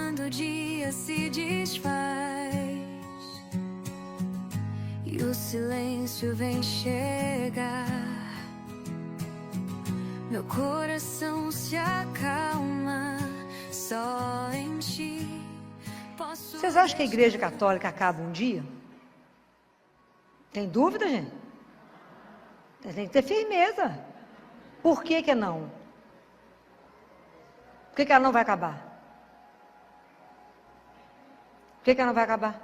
quando o dia se desfaz e o silêncio vem chegar, meu coração se acalma só em ti. Vocês acham que a Igreja Católica acaba um dia? Tem dúvida, gente? Tem que ter firmeza. Por que que não? Por que que ela não vai acabar? Por que que ela não vai acabar?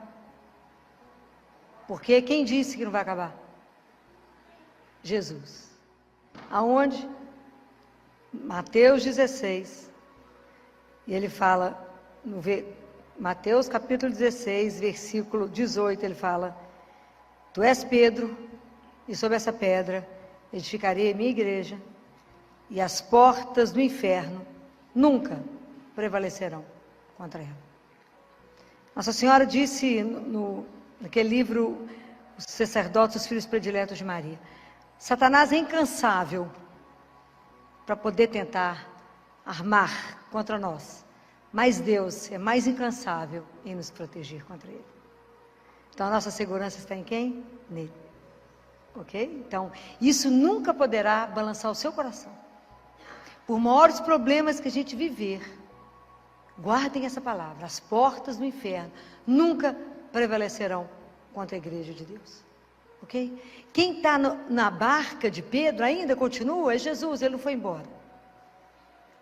Porque quem disse que não vai acabar? Jesus. Aonde? Mateus 16. E ele fala, Mateus capítulo 16, versículo 18, ele fala: Tu és Pedro, e sobre essa pedra edificarei a minha igreja, e as portas do inferno nunca prevalecerão contra ela. Nossa Senhora disse naquele livro, Os Sacerdotes, os Filhos Prediletos de Maria: Satanás é incansável para poder tentar armar contra nós, mas Deus é mais incansável em nos proteger contra ele. Então a nossa segurança está em quem? Nele. Ok? Então, isso nunca poderá balançar o seu coração. Por maiores problemas que a gente viver, guardem essa palavra: as portas do inferno nunca prevalecerão contra a igreja de Deus. Ok? Quem está na barca de Pedro ainda continua é Jesus, ele não foi embora.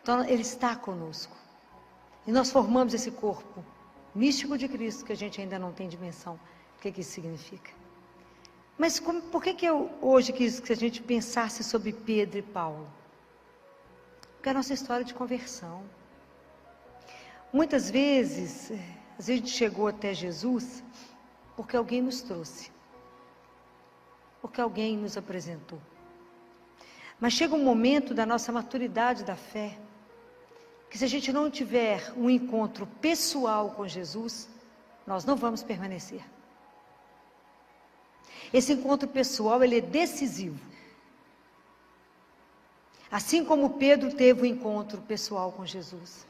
Então, ele está conosco. E nós formamos esse corpo místico de Cristo, que a gente ainda não tem dimensão do que isso significa. Mas por que eu hoje quis que a gente pensasse sobre Pedro e Paulo? Porque é a nossa história de conversão. Muitas vezes, às vezes a gente chegou até Jesus porque alguém nos trouxe, porque alguém nos apresentou. Mas chega um momento da nossa maturidade da fé, que se a gente não tiver um encontro pessoal com Jesus, nós não vamos permanecer. Esse encontro pessoal, ele é decisivo. Assim como Pedro teve um encontro pessoal com Jesus.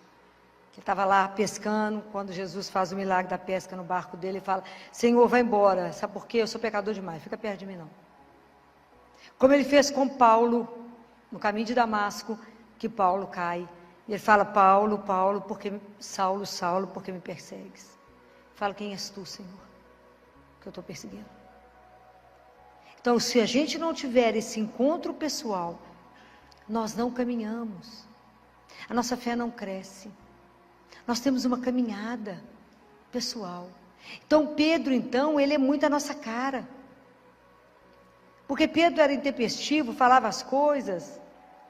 Ele estava lá pescando, quando Jesus faz o milagre da pesca no barco dele, ele fala: Senhor, vai embora, sabe por quê? Eu sou pecador demais, fica perto de mim não. Como ele fez com Paulo, no caminho de Damasco, que Paulo cai. E ele fala: Paulo, Paulo, Saulo, Saulo, por que me persegues? Fala: quem és tu, Senhor, que eu estou perseguindo? Então, se a gente não tiver esse encontro pessoal, nós não caminhamos. A nossa fé não cresce. Nós temos uma caminhada pessoal. Então, Pedro, ele é muito a nossa cara. Porque Pedro era intempestivo, falava as coisas,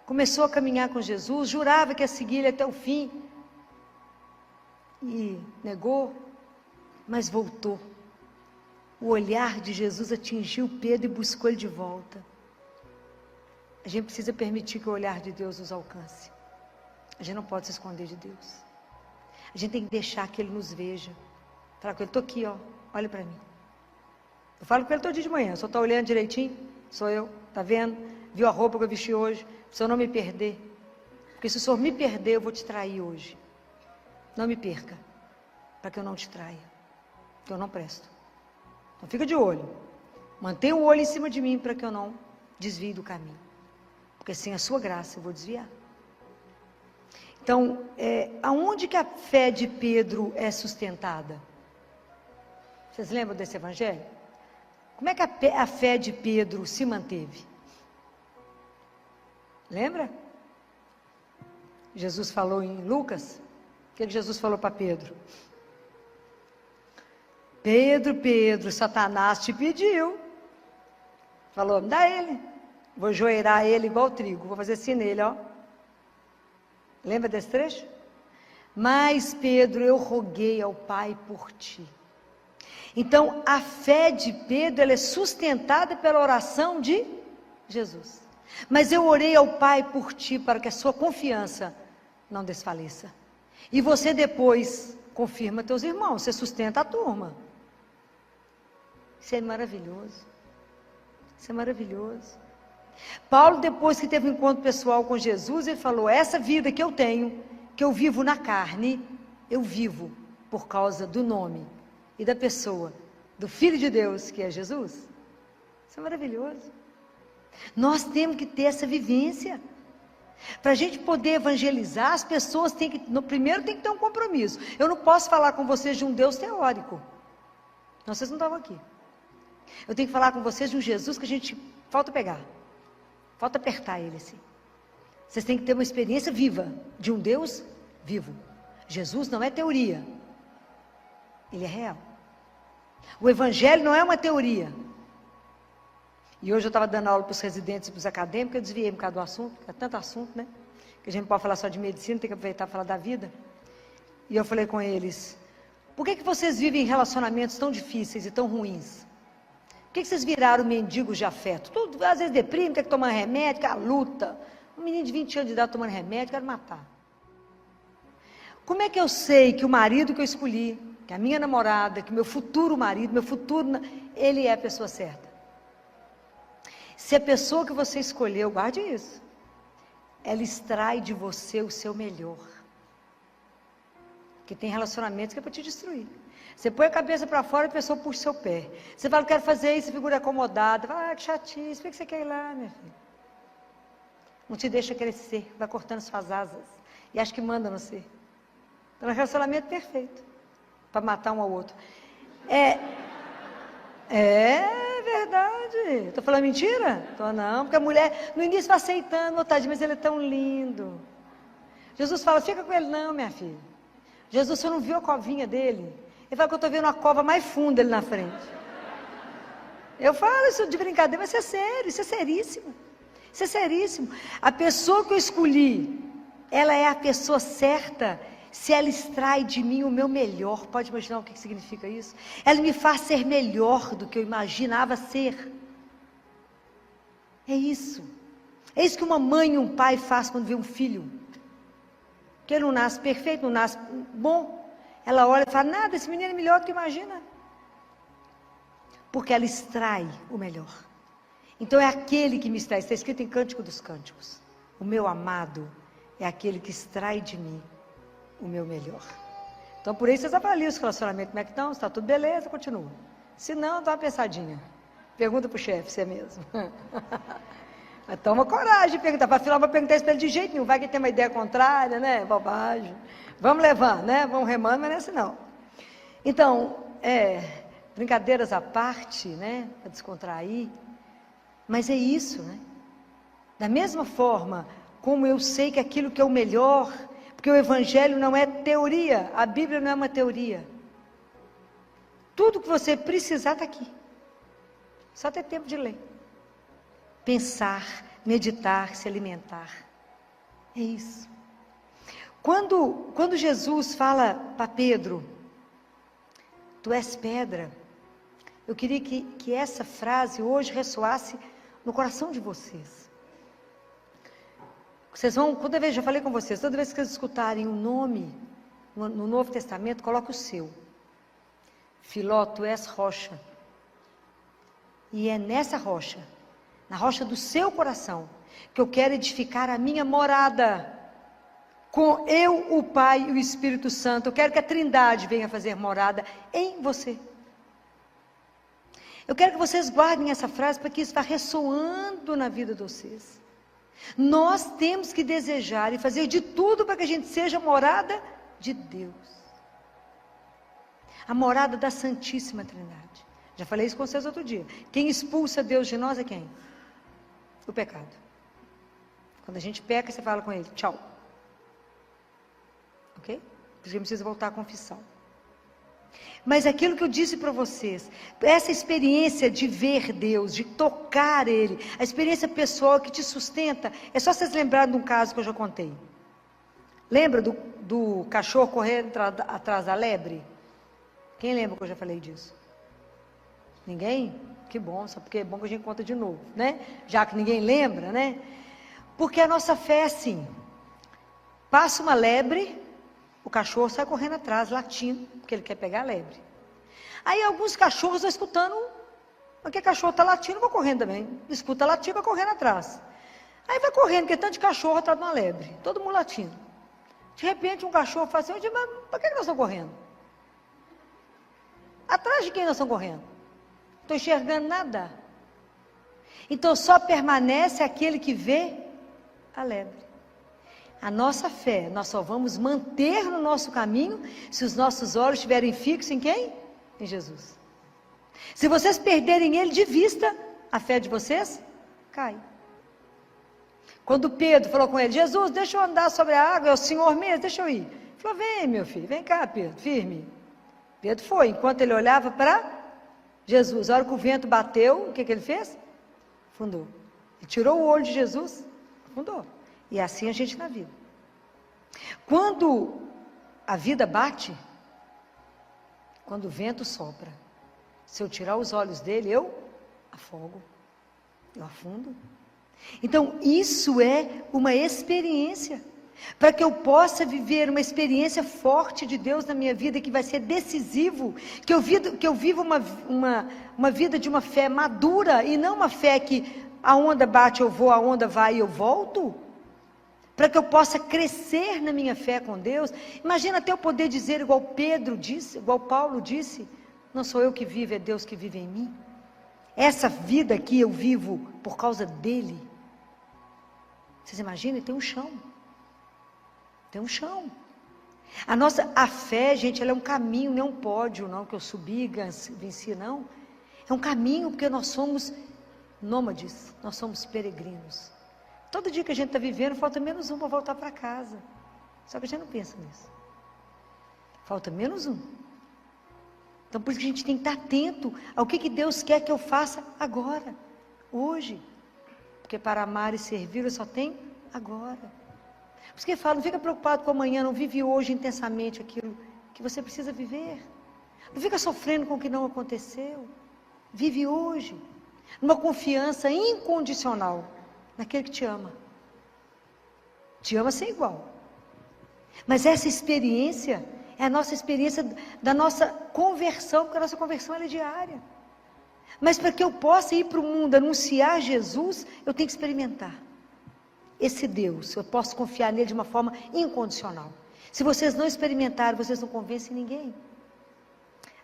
começou a caminhar com Jesus, jurava que ia seguir ele até o fim. E negou, mas voltou. O olhar de Jesus atingiu Pedro e buscou ele de volta. A gente precisa permitir que o olhar de Deus nos alcance. A gente não pode se esconder de Deus. A gente tem que deixar que Ele nos veja. Falar com Ele: estou aqui, ó, olha para mim. Eu falo com Ele todo dia de manhã: o senhor está olhando direitinho? Sou eu, está vendo? Viu a roupa que eu vesti hoje? Para o senhor não me perder. Porque se o senhor me perder, eu vou te trair hoje. Não me perca, para que eu não te traia, porque eu não presto. Então fica de olho. Mantenha o olho em cima de mim para que eu não desvie do caminho. Porque sem a sua graça eu vou desviar. Então, aonde que a fé de Pedro é sustentada? Vocês lembram desse evangelho? Como é que a fé de Pedro se manteve? Lembra? Jesus falou em Lucas. O que Jesus falou para Pedro? Pedro, Pedro, Satanás te pediu. Falou: me dá ele. Vou joeirar ele igual trigo. Vou fazer assim nele, ó. Lembra desse trecho? Mas Pedro, eu roguei ao Pai por ti. Então, a fé de Pedro, ela é sustentada pela oração de Jesus. Mas eu orei ao Pai por ti, para que a sua confiança não desfaleça. E você depois confirma teus irmãos, você sustenta a turma. Isso é maravilhoso. Isso é maravilhoso. Paulo, depois que teve um encontro pessoal com Jesus, ele falou: essa vida que eu tenho, que eu vivo na carne, eu vivo por causa do nome e da pessoa do Filho de Deus, que é Jesus. Isso é maravilhoso. Nós temos que ter essa vivência. Para a gente poder evangelizar, as pessoas têm que, primeiro tem que ter um compromisso. Eu não posso falar com vocês de um Deus teórico. Não, vocês não estavam aqui. Eu tenho que falar com vocês de um Jesus que a gente falta pegar. Falta apertar ele assim. Vocês têm que ter uma experiência viva de um Deus vivo. Jesus não é teoria. Ele é real. O Evangelho não é uma teoria. E hoje eu estava dando aula para os residentes e para os acadêmicos, eu desviei um bocado do assunto, porque é tanto assunto, né? Que a gente não pode falar só de medicina, tem que aproveitar para falar da vida. E eu falei com eles, por que vocês vivem relacionamentos tão difíceis e tão ruins? Por que vocês viraram mendigos de afeto? Tudo, às vezes deprime, tem que tomar remédio, quer luta. Um menino de 20 anos de idade tomando remédio, quero matar. Como é que eu sei que o marido que eu escolhi, que a minha namorada, que o meu futuro marido, ele é a pessoa certa? Se a pessoa que você escolheu, guarde isso, ela extrai de você o seu melhor. Porque tem relacionamentos que é para te destruir. Você põe a cabeça para fora e a pessoa puxa o seu pé. Você fala, quero fazer isso, figura acomodada. Fala, que chatice, por que você quer ir lá, minha filha? Não te deixa crescer, vai cortando suas asas. E acha que manda no ser. Então é um relacionamento perfeito. Para matar um ao outro. É verdade. Estou falando mentira? Estou não, porque a mulher no início vai aceitando, tadinho, mas ele é tão lindo. Jesus fala, fica com ele não, minha filha. Jesus, você não viu a covinha dele? Ele fala que eu estou vendo uma cova mais funda ali na frente. Eu falo isso de brincadeira, mas isso é sério, isso é seríssimo. Isso é seríssimo. A pessoa que eu escolhi, ela é a pessoa certa, se ela extrai de mim o meu melhor. Pode imaginar o que significa isso? Ela me faz ser melhor do que eu imaginava ser. É isso. É isso que uma mãe e um pai faz quando vê um filho. Que ele não nasce perfeito, não nasce bom. Ela olha e fala, nada, esse menino é melhor do que imagina. Porque ela extrai o melhor. Então é aquele que me extrai. Está escrito em Cântico dos Cânticos. O meu amado é aquele que extrai de mim o meu melhor. Então por isso vocês avaliam os relacionamentos, como é que estão? Está tudo beleza, continua. Se não, dá uma pensadinha. Pergunta para o chefe, se é mesmo. Mas toma coragem de perguntar. Para afinal, vou perguntar isso para ele de jeito nenhum. Vai que tem uma ideia contrária, né? Bobagem. Vamos levando, né? Vamos remando, mas não é assim não. Então, brincadeiras à parte, né? Para descontrair. Mas é isso, né? Da mesma forma como eu sei que aquilo que é o melhor, porque o Evangelho não é teoria, a Bíblia não é uma teoria. Tudo que você precisar está aqui. Só ter tempo de ler. Pensar, meditar, se alimentar. É isso. Quando Jesus fala para Pedro, tu és pedra, eu queria que essa frase hoje ressoasse no coração de vocês. Vocês vão, toda vez, já falei com vocês, toda vez que vocês escutarem um nome no Novo Testamento, coloque o seu. Filó, tu és rocha. E é nessa rocha, na rocha do seu coração, que eu quero edificar a minha morada. Com eu, o Pai e o Espírito Santo. Eu quero que a Trindade venha fazer morada em você. Eu quero que vocês guardem essa frase para que isso vá ressoando na vida de vocês. Nós temos que desejar e fazer de tudo para que a gente seja morada de Deus. A morada da Santíssima Trindade. Já falei isso com vocês outro dia. Quem expulsa Deus de nós é quem? O pecado. Quando a gente peca, você fala com ele, tchau. Ok? Porque precisa voltar à confissão. Mas aquilo que eu disse para vocês, essa experiência de ver Deus, de tocar Ele, a experiência pessoal que te sustenta, é só vocês lembrarem de um caso que eu já contei. Lembra do cachorro correndo atrás da lebre? Quem lembra que eu já falei disso? Ninguém? Que bom, só porque é bom que a gente conta de novo, né? Já que ninguém lembra, né? Porque a nossa fé é assim. Passa uma lebre, o cachorro sai correndo atrás, latindo, porque ele quer pegar a lebre. Aí alguns cachorros estão escutando, porque cachorro está latindo, vai correndo também. Escuta latir, vai correndo atrás. Aí vai correndo, porque tanto de cachorro atrás de uma lebre. Todo mundo latindo. De repente um cachorro fala assim, mas para que nós estamos correndo? Atrás de quem nós estamos correndo? Não estou enxergando nada. Então só permanece aquele que vê a lebre. A nossa fé, nós só vamos manter no nosso caminho se os nossos olhos estiverem fixos em quem? Em Jesus. Se vocês perderem Ele de vista, a fé de vocês cai. Quando Pedro falou com ele, Jesus, deixa eu andar sobre a água, é o Senhor mesmo, deixa eu ir. Ele falou, vem meu filho, vem cá Pedro, firme. Pedro foi, enquanto ele olhava para Jesus. A hora que o vento bateu, o que ele fez? Afundou. Ele tirou o olho de Jesus, afundou. E é assim a gente na vida. Quando a vida bate, quando o vento sopra, se eu tirar os olhos dele, eu afogo, eu afundo. Então, isso é uma experiência, para que eu possa viver uma experiência forte de Deus na minha vida, que vai ser decisivo, que eu viva uma vida de uma fé madura, e não uma fé que a onda bate, eu vou, a onda vai e eu volto, para que eu possa crescer na minha fé com Deus. Imagina até eu poder dizer, igual Pedro disse, igual Paulo disse, não sou eu que vivo, é Deus que vive em mim. Essa vida aqui eu vivo por causa dele. Vocês imaginem, tem um chão. Tem um chão. A fé, gente, ela é um caminho, não é um pódio, não, que eu subi, venci, não. É um caminho, porque nós somos nômades, nós somos peregrinos. Todo dia que a gente está vivendo, falta menos um para voltar para casa. Só que a gente não pensa nisso. Falta menos um. Então, por isso que a gente tem que estar atento ao que Deus quer que eu faça agora, hoje. Porque para amar e servir, eu só tenho agora. Por isso que ele fala, não fica preocupado com amanhã, não vive hoje intensamente aquilo que você precisa viver. Não fica sofrendo com o que não aconteceu. Vive hoje, numa confiança incondicional naquele que te ama. Te ama sem igual. Mas essa experiência é a nossa experiência da nossa conversão, porque a nossa conversão ela é diária. Mas para que eu possa ir para o mundo anunciar Jesus, eu tenho que experimentar esse Deus. Eu posso confiar nele de uma forma incondicional. Se vocês não experimentarem, vocês não convencem ninguém.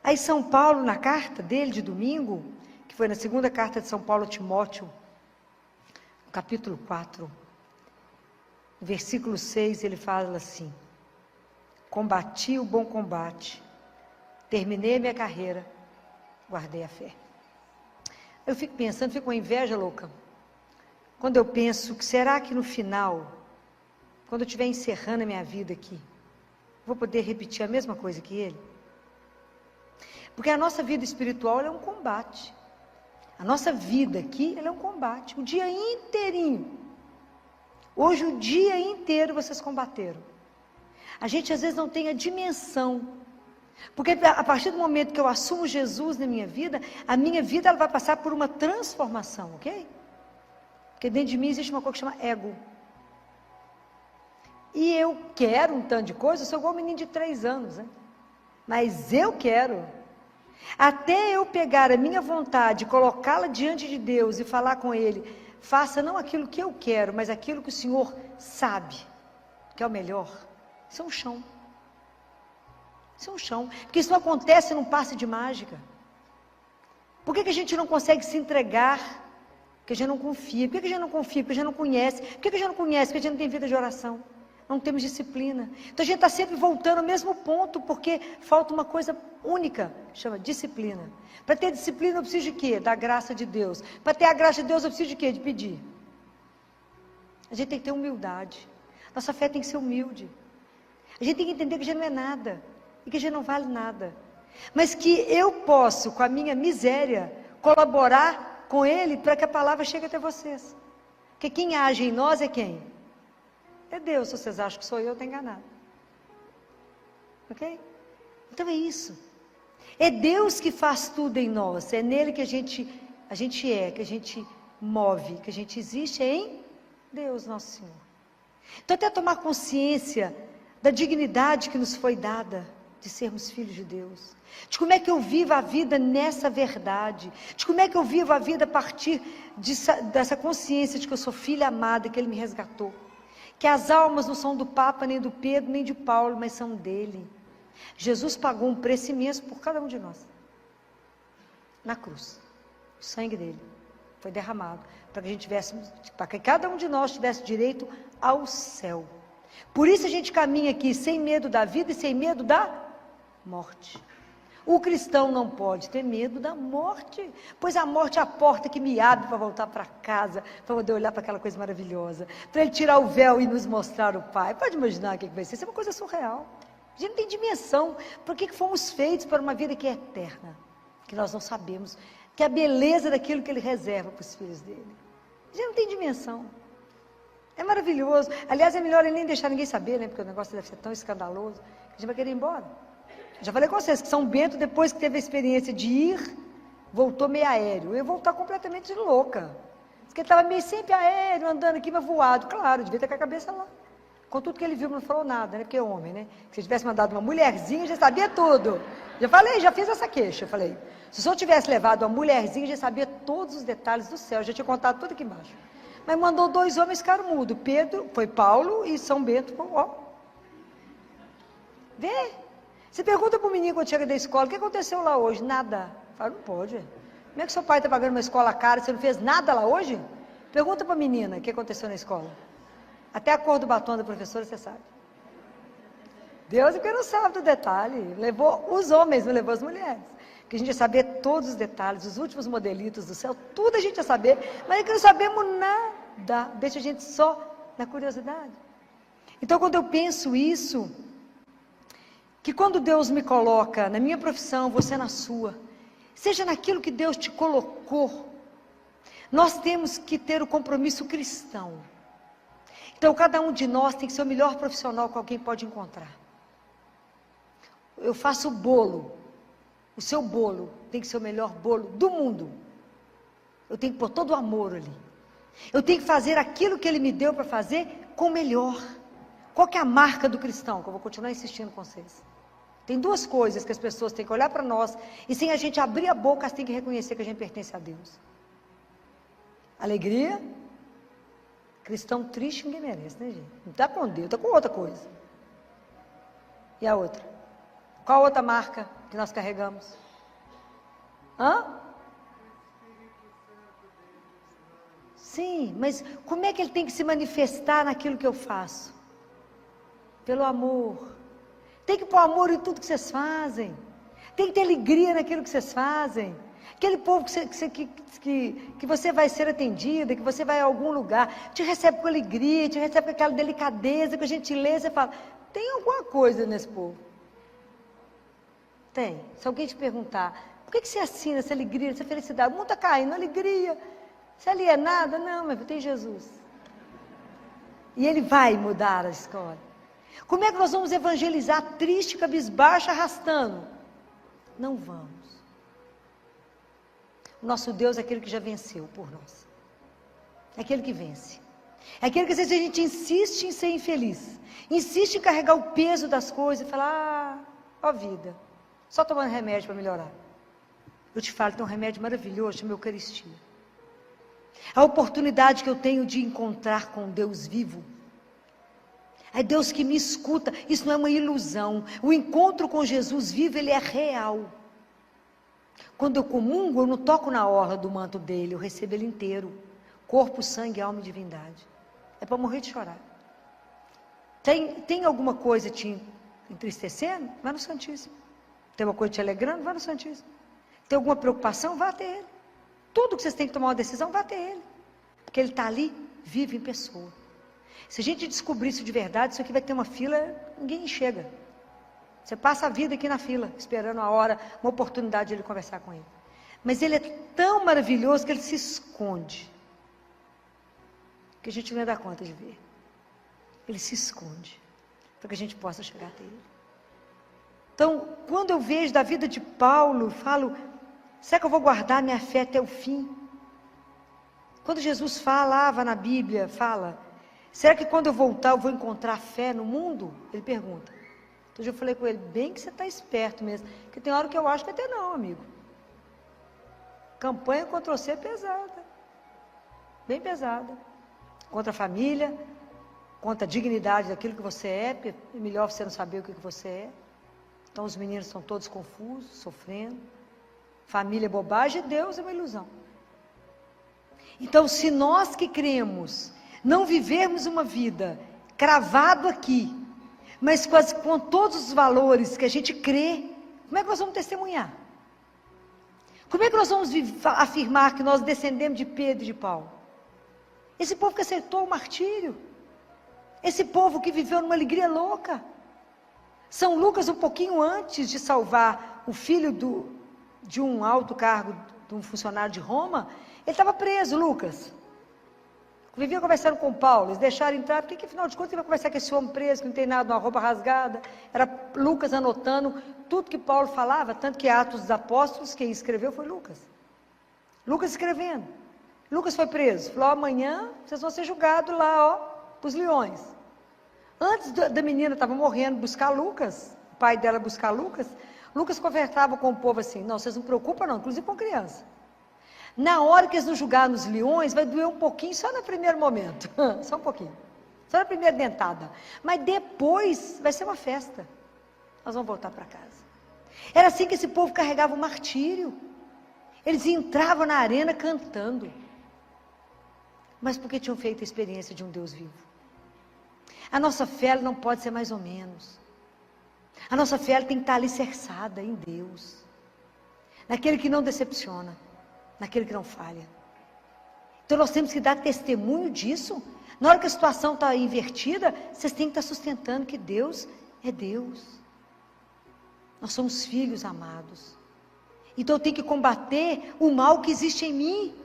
Aí São Paulo, na carta dele de domingo, que foi na segunda carta de São Paulo a Timóteo, no capítulo 4, no versículo 6, ele fala assim: combati o bom combate, terminei a minha carreira, guardei a fé. Eu fico pensando, fico com inveja louca, quando eu penso que será que no final, quando eu estiver encerrando a minha vida aqui, vou poder repetir a mesma coisa que ele? Porque a nossa vida espiritual ela é um combate. A nossa vida aqui ela é um combate, o dia inteirinho. Hoje o dia inteiro vocês combateram. A gente às vezes não tem a dimensão, porque a partir do momento que eu assumo Jesus na minha vida, a minha vida ela vai passar por uma transformação, ok? Porque dentro de mim existe uma coisa que chama ego. E eu quero um tanto de coisa, eu sou igual um menino de 3 anos, né? Mas eu quero. Até eu pegar a minha vontade, colocá-la diante de Deus e falar com Ele, faça não aquilo que eu quero, mas aquilo que o Senhor sabe, que é o melhor. Isso é um chão. Isso é um chão. Porque isso não acontece num passe de mágica. Por que a gente não consegue se entregar? Porque a gente não confia. Por que a gente não confia? Porque a gente não conhece. Por que a gente não conhece? Porque a gente não tem vida de oração. Não temos disciplina. Então a gente está sempre voltando ao mesmo ponto, porque falta uma coisa única, chama disciplina. Para ter disciplina eu preciso de quê? Da graça de Deus. Para ter a graça de Deus eu preciso de quê? De pedir. A gente tem que ter humildade. Nossa fé tem que ser humilde. A gente tem que entender que a gente não é nada. E que a gente não vale nada. Mas que eu posso, com a minha miséria, colaborar com Ele para que a palavra chegue até vocês. Porque quem age em nós é quem? É Deus. Se vocês acham que sou eu estou enganado. Ok? Então é isso. É Deus que faz tudo em nós. É nele que a gente é, que a gente move, que a gente existe, é em Deus, nosso Senhor. Então até tomar consciência da dignidade que nos foi dada de sermos filhos de Deus, de como é que eu vivo a vida nessa verdade, de como é que eu vivo a vida a partir dessa consciência de que eu sou filha amada, que Ele me resgatou. Que as almas não são do Papa, nem do Pedro, nem de Paulo, mas são dele. Jesus pagou um preço imenso por cada um de nós. Na cruz. O sangue dele foi derramado para que cada um de nós tivesse direito ao céu. Por isso a gente caminha aqui sem medo da vida e sem medo da morte. O cristão não pode ter medo da morte, pois a morte é a porta que me abre para voltar para casa, para poder olhar para aquela coisa maravilhosa, para ele tirar o véu e nos mostrar o Pai. Pode imaginar o que vai ser? Isso é uma coisa surreal. A gente não tem dimensão. Por que fomos feitos para uma vida que é eterna? Que nós não sabemos, que é a beleza daquilo que ele reserva para os filhos dele. A gente não tem dimensão. É maravilhoso. Aliás, é melhor ele nem deixar ninguém saber, né? Porque o negócio deve ser tão escandaloso, que a gente vai querer ir embora. Já falei com vocês que São Bento, depois que teve a experiência de ir, voltou meio aéreo. Eu ia voltar completamente louca. Diz que ele estava meio sempre aéreo, andando aqui, mas voado. Claro, devia ter com a cabeça lá. Com tudo que ele viu, não falou nada, né? Porque é homem, né? Se ele tivesse mandado uma mulherzinha, já sabia tudo. Já falei, já fiz essa queixa. Eu falei, se o senhor tivesse levado uma mulherzinha, já sabia todos os detalhes do céu. Já tinha contado tudo aqui embaixo. Mas mandou 2 homens, ficaram mudos. Pedro, foi Paulo e São Bento, ó. Vê. Você pergunta para o menino quando chega da escola, o que aconteceu lá hoje? Nada. Fala, não pode. Como é que seu pai está pagando uma escola cara, você não fez nada lá hoje? Pergunta para a menina o que aconteceu na escola. Até a cor do batom da professora, você sabe. Deus é que não sabe do detalhe. Levou os homens, não levou as mulheres. Porque a gente ia saber todos os detalhes, os últimos modelitos do céu, tudo a gente ia saber, mas é que não sabemos nada. Deixa a gente só na curiosidade. Então, quando eu penso isso, que quando Deus me coloca na minha profissão, você na sua, seja naquilo que Deus te colocou, nós temos que ter o compromisso cristão. Então, cada um de nós tem que ser o melhor profissional que alguém pode encontrar. Eu faço bolo. O seu bolo tem que ser o melhor bolo do mundo. Eu tenho que pôr todo o amor ali. Eu tenho que fazer aquilo que Ele me deu para fazer com o melhor. Qual que é a marca do cristão? Que eu vou continuar insistindo com vocês. Tem 2 coisas que as pessoas têm que olhar para nós, e sem a gente abrir a boca, elas têm que reconhecer que a gente pertence a Deus. Alegria. Cristão triste ninguém merece, né, gente? Não está com Deus, está com outra coisa. E a outra? Qual a outra marca que nós carregamos? Sim, mas como é que ele tem que se manifestar naquilo que eu faço? Pelo amor. Tem que pôr amor em tudo que vocês fazem. Tem que ter alegria naquilo que vocês fazem. Aquele povo que você vai ser atendida, que você vai a algum lugar, te recebe com alegria, te recebe com aquela delicadeza, com gentileza, você fala, tem alguma coisa nesse povo? Tem. Se alguém te perguntar, por que você assina essa alegria, essa felicidade? O mundo está caindo, alegria. Você ali é nada? Não, mas tem Jesus. E Ele vai mudar a história. Como é que nós vamos evangelizar triste, cabisbaixo, arrastando? Não vamos. O nosso Deus é aquele que já venceu por nós. É aquele que vence. É aquele que às vezes a gente insiste em ser infeliz. Insiste em carregar o peso das coisas e falar, ó vida, só tomando remédio para melhorar. Eu te falo, tem um remédio maravilhoso, chama Eucaristia. A oportunidade que eu tenho de encontrar com Deus vivo. É Deus que me escuta, isso não é uma ilusão. O encontro com Jesus vivo, ele é real. Quando eu comungo, eu não toco na orla do manto dele, eu recebo ele inteiro. Corpo, sangue, alma e divindade. É para morrer de chorar. Tem alguma coisa te entristecendo? Vai no Santíssimo. Tem alguma coisa te alegrando? Vai no Santíssimo. Tem alguma preocupação? Vá até ele. Tudo que vocês têm que tomar uma decisão, vá até ele. Porque ele está ali, vive em pessoa. Se a gente descobrir isso de verdade, isso aqui vai ter uma fila, ninguém chega. Você passa a vida aqui na fila, esperando a hora, uma oportunidade de ele conversar com ele. Mas ele é tão maravilhoso que ele se esconde. Que a gente não ia dar conta de ver. Ele se esconde, para que a gente possa chegar até ele. Então, quando eu vejo da vida de Paulo, falo, será que eu vou guardar minha fé até o fim? Quando Jesus falava na Bíblia, fala, será que quando eu voltar eu vou encontrar fé no mundo? Ele pergunta. Então eu falei com ele, bem que você está esperto mesmo, porque tem hora que eu acho que até não, amigo. Campanha contra você é pesada, bem pesada. Contra a família, conta a dignidade daquilo que você é, porque é melhor você não saber o que você é. Então os meninos estão todos confusos, sofrendo. Família é bobagem, Deus é uma ilusão. Então, se nós que cremos, não vivermos uma vida cravado aqui, mas com todos os valores que a gente crê, como é que nós vamos testemunhar? Como é que nós vamos afirmar que nós descendemos de Pedro e de Paulo? Esse povo que aceitou o martírio, esse povo que viveu numa alegria louca. São Lucas, um pouquinho antes de salvar o filho de um alto cargo, de um funcionário de Roma, ele estava preso, Lucas. Vivia conversando com Paulo, eles deixaram entrar, porque afinal de contas ele vai conversar com esse homem preso, que não tem nada, uma roupa rasgada. Era Lucas anotando tudo que Paulo falava, tanto que Atos dos Apóstolos, quem escreveu foi Lucas. Lucas escrevendo. Lucas foi preso, falou, amanhã vocês vão ser julgados lá, ó, para os leões. Antes da menina estava morrendo, buscar Lucas, o pai dela buscar Lucas, Lucas conversava com o povo assim, não, vocês não preocupam não, inclusive com criança. Na hora que eles nos julgarem nos leões, vai doer um pouquinho, só no primeiro momento, só um pouquinho, só na primeira dentada, mas depois vai ser uma festa, nós vamos voltar para casa. Era assim que esse povo carregava o martírio, eles entravam na arena cantando, mas porque tinham feito a experiência de um Deus vivo. A nossa fé ela não pode ser mais ou menos, a nossa fé ela tem que estar alicerçada em Deus, naquele que não decepciona, naquele que não falha. Então nós temos que dar testemunho disso. Na hora que a situação está invertida, vocês têm que estar sustentando que Deus é Deus. Nós somos filhos amados. Então eu tenho que combater o mal que existe em mim.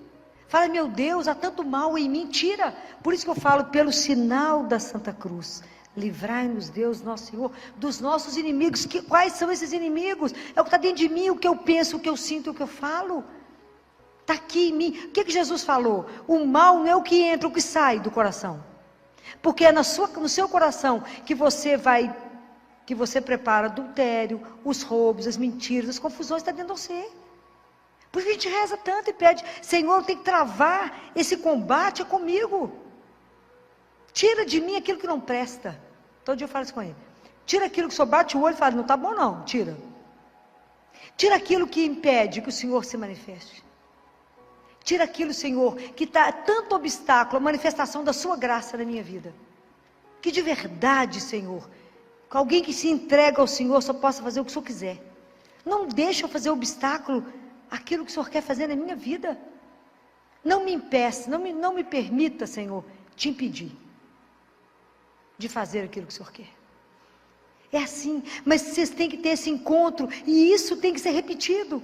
Fala, meu Deus, há tanto mal em mim, tira. Por isso que eu falo, pelo sinal da Santa Cruz, livrai-nos, Deus, nosso Senhor, dos nossos inimigos. Quais são esses inimigos? É o que está dentro de mim, o que eu penso, o que eu sinto, o que eu falo. Está aqui em mim. O que Jesus falou? O mal não é o que entra, o que sai do coração. Porque é no seu coração que você prepara adultério, os roubos, as mentiras, as confusões, está dentro de você. Por isso a gente reza tanto e pede, Senhor, eu tenho que travar esse combate, é comigo. Tira de mim aquilo que não presta. Todo dia eu falo isso com ele. Tira aquilo que só bate o olho e fala, não está bom não, tira. Tira aquilo que impede que o Senhor se manifeste. Tira aquilo, Senhor, que está tanto obstáculo, a manifestação da sua graça na minha vida. Que de verdade, Senhor, que alguém que se entrega ao Senhor só possa fazer o que o Senhor quiser. Não deixa eu fazer obstáculo àquilo que o Senhor quer fazer na minha vida. Não me impeça, não me permita, Senhor, te impedir de fazer aquilo que o Senhor quer. É assim, mas vocês têm que ter esse encontro, e isso tem que ser repetido.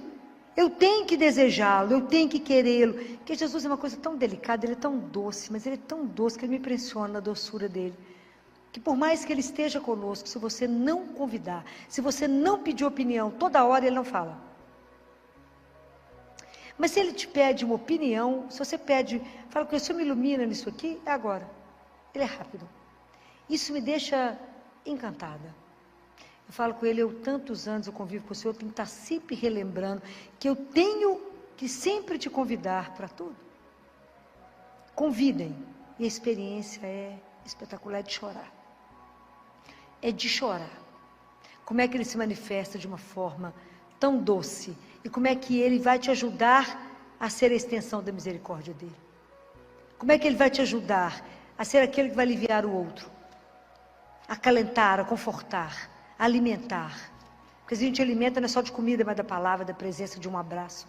Eu tenho que desejá-lo, eu tenho que querê-lo. Porque Jesus é uma coisa tão delicada, ele é tão doce, mas ele é tão doce que ele me impressiona na doçura dele. Que por mais que ele esteja conosco, se você não convidar, se você não pedir opinião, toda hora ele não fala. Mas se ele te pede uma opinião, se você pede, fala com ele, o Senhor me ilumina nisso aqui, é agora. Ele é rápido. Isso me deixa encantada. Eu falo com ele, tantos anos eu convivo com o Senhor, eu tenho que estar sempre relembrando que eu tenho que sempre te convidar para tudo. Convidem. E a experiência é espetacular, é de chorar. É de chorar. Como é que ele se manifesta de uma forma tão doce? E como é que ele vai te ajudar a ser a extensão da misericórdia dele? Como é que ele vai te ajudar a ser aquele que vai aliviar o outro? A acalentar, a confortar, a alimentar. Porque a gente alimenta não é só de comida, mas da palavra, da presença, de um abraço.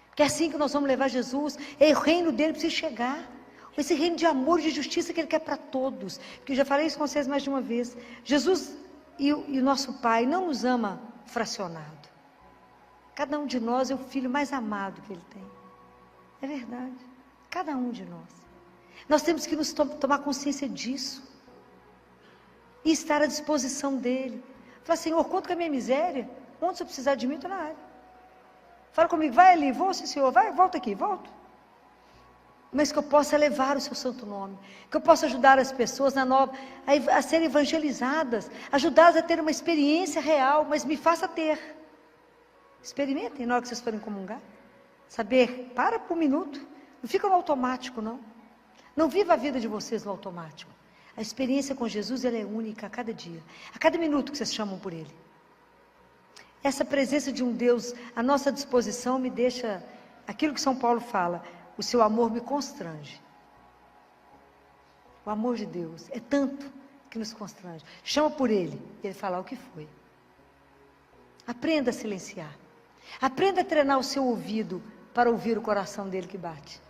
Porque é assim que nós vamos levar Jesus. O reino dele precisa chegar. Esse reino de amor e de justiça que ele quer para todos. Porque eu já falei isso com vocês mais de uma vez. Jesus e o nosso Pai não nos ama fracionado. Cada um de nós é o filho mais amado que ele tem. É verdade. Cada um de nós. Nós temos que nos tomar consciência disso. E estar à disposição dele. Fala, Senhor, conta com a minha miséria. Onde você precisar de mim, eu estou na área. Fala comigo, vai ali, vou sim, Senhor, vai, volta aqui, volto. Mas que eu possa levar o seu santo nome. Que eu possa ajudar as pessoas a serem evangelizadas. Ajudá-las a ter uma experiência real, mas me faça ter. Experimentem na hora que vocês forem comungar. Saber, para por um minuto. Não fica no automático, não. Não viva a vida de vocês no automático. A experiência com Jesus, ela é única a cada dia. A cada minuto que vocês chamam por Ele. Essa presença de um Deus à nossa disposição me deixa... Aquilo que São Paulo fala, o seu amor me constrange. O amor de Deus é tanto que nos constrange. Chama por Ele, Ele fala o que foi. Aprenda a silenciar. Aprenda a treinar o seu ouvido para ouvir o coração dele que bate.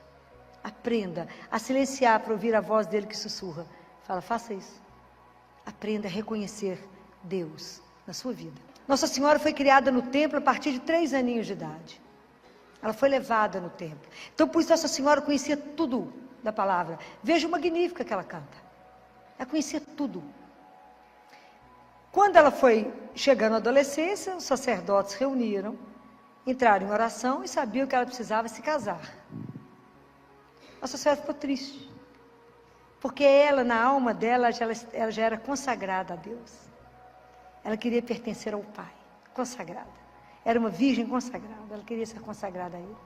Aprenda a silenciar para ouvir a voz dele que sussurra. Fala, faça isso. Aprenda a reconhecer Deus na sua vida. Nossa Senhora foi criada no templo a partir de 3 aninhos de idade. Ela foi levada no templo. Então, por isso, Nossa Senhora conhecia tudo da palavra. Veja o Magnífica que ela canta. Ela conhecia tudo. Quando ela foi chegando à adolescência, os sacerdotes reuniram, entraram em oração e sabiam que ela precisava se casar. Nossa Senhora ficou triste. Porque ela, na alma dela, ela já era consagrada a Deus. Ela queria pertencer ao Pai, consagrada. Era uma virgem consagrada, ela queria ser consagrada a Ele.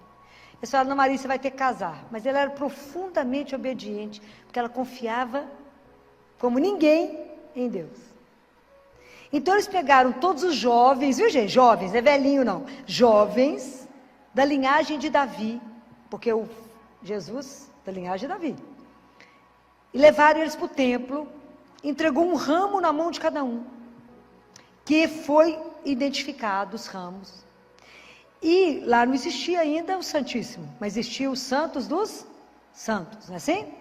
Eu falei, Ana Maria, você vai ter que casar. Mas ela era profundamente obediente, porque ela confiava, como ninguém, em Deus. Então eles pegaram todos os jovens, viu gente? Jovens, não é velhinho não. Jovens da linhagem de Davi, porque o Jesus da linhagem de Davi. E levaram eles para o templo, entregou um ramo na mão de cada um, que foi identificado os ramos. E lá não existia ainda o Santíssimo, mas existia os Santos dos Santos, não é assim?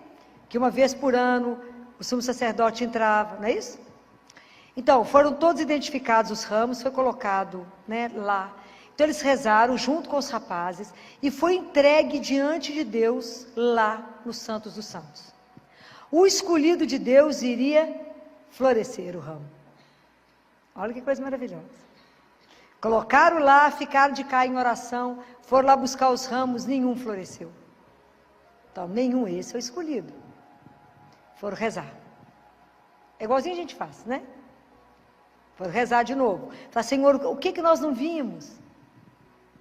Que uma vez por ano o sumo sacerdote entrava, não é isso? Então, foram todos identificados os ramos, foi colocado, né, lá. Então eles rezaram junto com os rapazes e foi entregue diante de Deus lá nos Santos dos Santos. O escolhido de Deus iria florescer o ramo. Olha que coisa maravilhosa. Colocaram lá, ficaram de cá em oração, foram lá buscar os ramos, nenhum floresceu. Então, nenhum, esse é o escolhido. Foram rezar. É igualzinho a gente faz, né? Foram rezar de novo. Fala, Senhor, o que nós não vimos?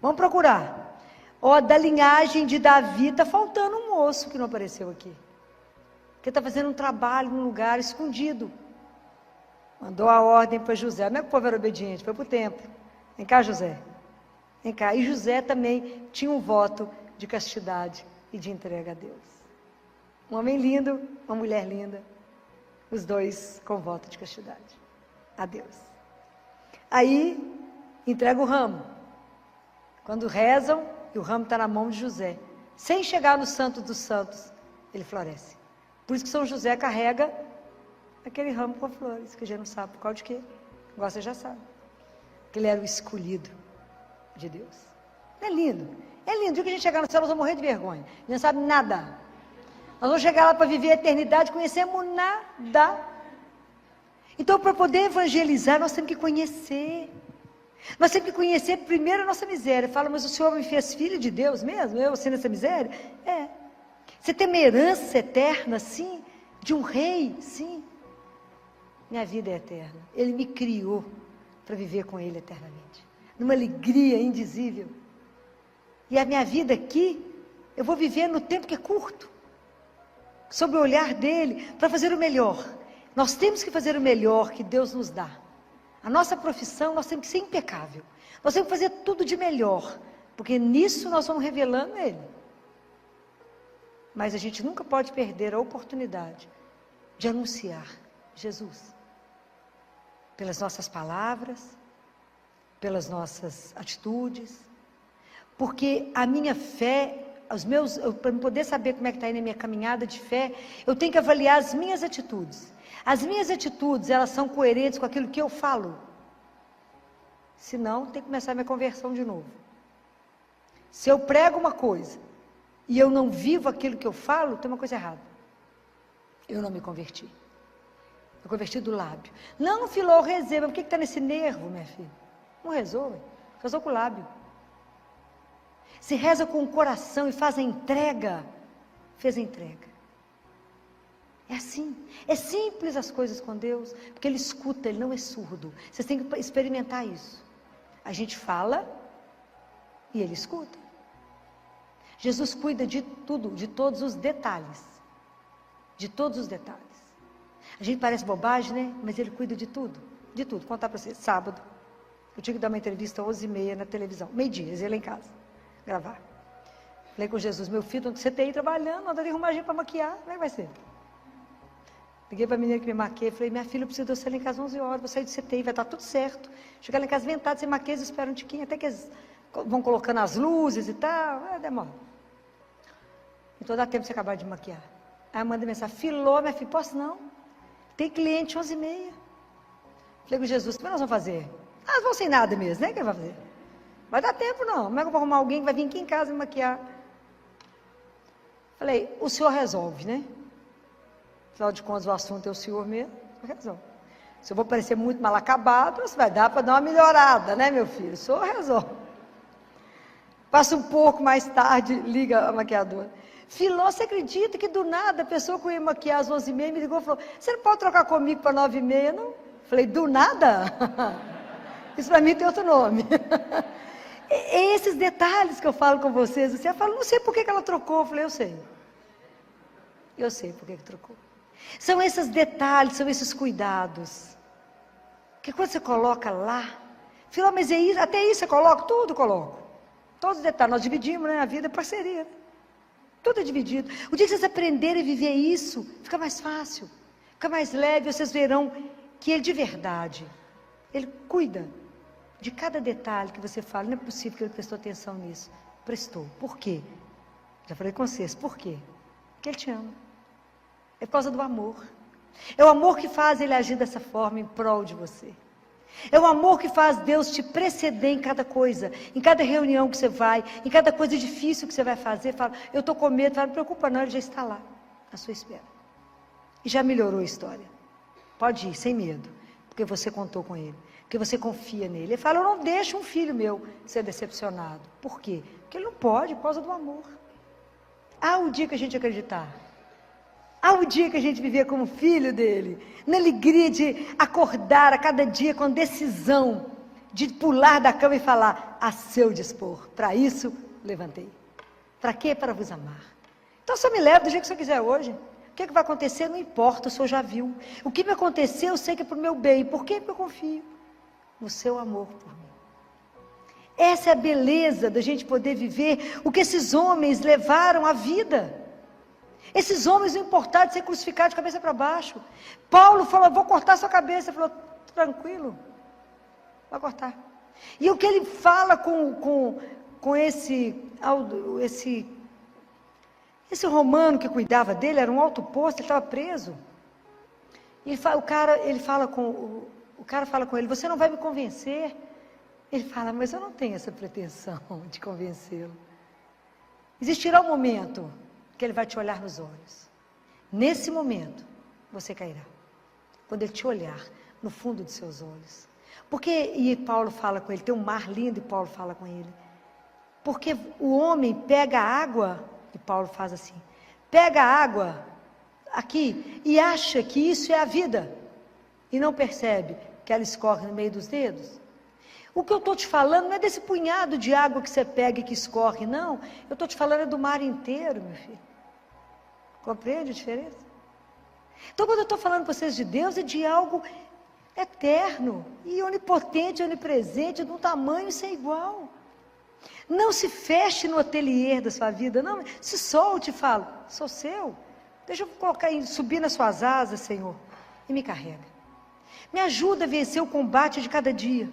Vamos procurar. Ó, da linhagem de Davi, está faltando um moço que não apareceu aqui. Que está fazendo um trabalho num lugar escondido. Mandou a ordem para José. Não é que o povo era obediente, foi para o templo. Vem cá, José. Vem cá. E José também tinha um voto de castidade e de entrega a Deus. Um homem lindo, uma mulher linda. Os dois com voto de castidade a Deus. Aí, entrega o ramo. Quando rezam, e o ramo está na mão de José. Sem chegar no Santo dos Santos, ele floresce. Por isso que São José carrega aquele ramo com flores, que a gente não sabe por causa de quê. Agora você já sabe. Que ele era o escolhido de Deus. É lindo. É lindo. O dia que a gente chegar no céu, nós vamos morrer de vergonha. A gente não sabe nada. Nós vamos chegar lá para viver a eternidade, conhecemos nada. Então, para poder evangelizar, nós temos que conhecer. Nós temos que conhecer primeiro a nossa miséria. Fala, mas o Senhor me fez filho de Deus mesmo? Eu sendo essa miséria? É. Você tem uma herança eterna, sim, de um rei, sim. Minha vida é eterna. Ele me criou para viver com Ele eternamente. Numa alegria indizível. E a minha vida aqui, eu vou viver no tempo que é curto. Sob o olhar dEle, para fazer o melhor. Nós temos que fazer o melhor que Deus nos dá. A nossa profissão, nós temos que ser impecável. Nós temos que fazer tudo de melhor. Porque nisso nós vamos revelando Ele. Mas a gente nunca pode perder a oportunidade de anunciar Jesus. Pelas nossas palavras, pelas nossas atitudes. Porque a minha fé, para poder saber como é que está aí na minha caminhada de fé, eu tenho que avaliar as minhas atitudes. As minhas atitudes, elas são coerentes com aquilo que eu falo. Senão, tem que começar a minha conversão de novo. Se eu prego uma coisa e eu não vivo aquilo que eu falo, tem uma coisa errada. Eu não me converti. Eu converti do lábio. Não, filho, eu rezei, mas por que está nesse nervo, minha filha? Não rezou, rezou com o lábio. Se reza com o coração e faz a entrega, fez a entrega. É assim. É simples as coisas com Deus, porque Ele escuta, Ele não é surdo. Vocês têm que experimentar isso. A gente fala e Ele escuta. Jesus cuida de tudo, de todos os detalhes. De todos os detalhes. A gente parece bobagem, né? Mas Ele cuida de tudo. De tudo. Vou contar para vocês. Sábado, eu tinha que dar uma entrevista às 11h30 na televisão. Meio-dia, eles iam lá em casa gravar. Falei com Jesus, meu filho, você tem aí trabalhando, anda de arrumar gente para maquiar, como é que vai ser? Liguei para a menina que me maquiei, falei, minha filha, eu preciso de você lá em casa às 11 horas, vou sair do CTI, vai estar tudo certo. Chegar lá em casa ventado, sem maquiagem, eles esperam um tiquinho, até que eles vão colocando as luzes e tal, demora. Então dá tempo de você acabar de maquiar. Aí eu mandei mensagem, Filó, minha filha, posso não? Tem cliente 11h30. Falei com Jesus, como é que nós vamos fazer? Ah, vão sem nada mesmo, né? O que vai fazer? Vai dar tempo não, como é que eu vou arrumar alguém que vai vir aqui em casa me maquiar? Falei, o senhor resolve, né? Afinal de contas, o assunto é o senhor mesmo, resolve. Se eu vou parecer muito mal acabado, você vai dar para dar uma melhorada, né, meu filho? O senhor resolve. Passa um pouco mais tarde, liga a maquiadora. Filó, você acredita que do nada a pessoa que eu ia maquiar às 11h30 me ligou e falou, você não pode trocar comigo para 9h30, não? Falei, do nada? Isso para mim tem outro nome. É esses detalhes que eu falo com vocês. Você fala, não sei por que ela trocou. Eu falei, eu sei. Eu sei por que trocou. São esses detalhes, são esses cuidados. Que quando você coloca lá, Filó, mas é isso, até isso você coloca? Tudo coloco. Todos os detalhes. Nós dividimos, né? A vida é parceria. Né? Tudo é dividido. O dia que vocês aprenderem a viver isso, fica mais fácil. Fica mais leve. Vocês verão que Ele de verdade, Ele cuida de cada detalhe que você fala. Não é possível que Ele prestou atenção nisso. Prestou. Por quê? Já falei com vocês. Por quê? Porque Ele te ama. É por causa do amor. É o amor que faz Ele agir dessa forma em prol de você. É o amor que faz Deus te preceder em cada coisa, em cada reunião que você vai, em cada coisa difícil que você vai fazer. Fala, eu estou com medo, fala, não preocupa não, Ele já está lá, à sua espera. E já melhorou a história. Pode ir, sem medo, porque você contou com Ele, porque você confia nele. Ele fala, eu não deixo um filho meu ser decepcionado. Por quê? Porque Ele não pode, por causa do amor. Há o dia que a gente acreditar. Há o dia que a gente viver como filho dele, na alegria de acordar a cada dia com decisão, de pular da cama e falar, a seu dispor, para isso levantei. Para quê? Para vos amar. Então só me leva do jeito que você quiser hoje. O que vai acontecer? Não importa, o senhor já viu. O que me aconteceu, eu sei que é para o meu bem. Por quê? Porque eu confio no seu amor por mim. Essa é a beleza da gente poder viver o que esses homens levaram à vida. Esses homens não importaram de ser crucificados de cabeça para baixo. Paulo falou, vou cortar sua cabeça. Ele falou, tranquilo, vai cortar. E o que ele fala com esse romano que cuidava dele, era um alto posto, ele estava preso. E o cara fala com ele, você não vai me convencer? Ele fala, mas eu não tenho essa pretensão de convencê-lo. Existirá um momento que Ele vai te olhar nos olhos. Nesse momento, você cairá. Quando Ele te olhar no fundo dos seus olhos. E Paulo fala com ele, tem um mar lindo e Paulo fala com ele. Porque o homem pega a água, e Paulo faz assim, pega a água aqui e acha que isso é a vida. E não percebe que ela escorre no meio dos dedos. O que eu estou te falando não é desse punhado de água que você pega e que escorre, não. Eu estou te falando é do mar inteiro, meu filho. Compreende a diferença? Então, quando eu estou falando para vocês de Deus, é de algo eterno, e onipotente, onipresente, de um tamanho sem igual. Não se feche no ateliê da sua vida, não. Se solte e fala, sou seu. Deixa eu subir nas suas asas, Senhor, e me carrega. Me ajuda a vencer o combate de cada dia.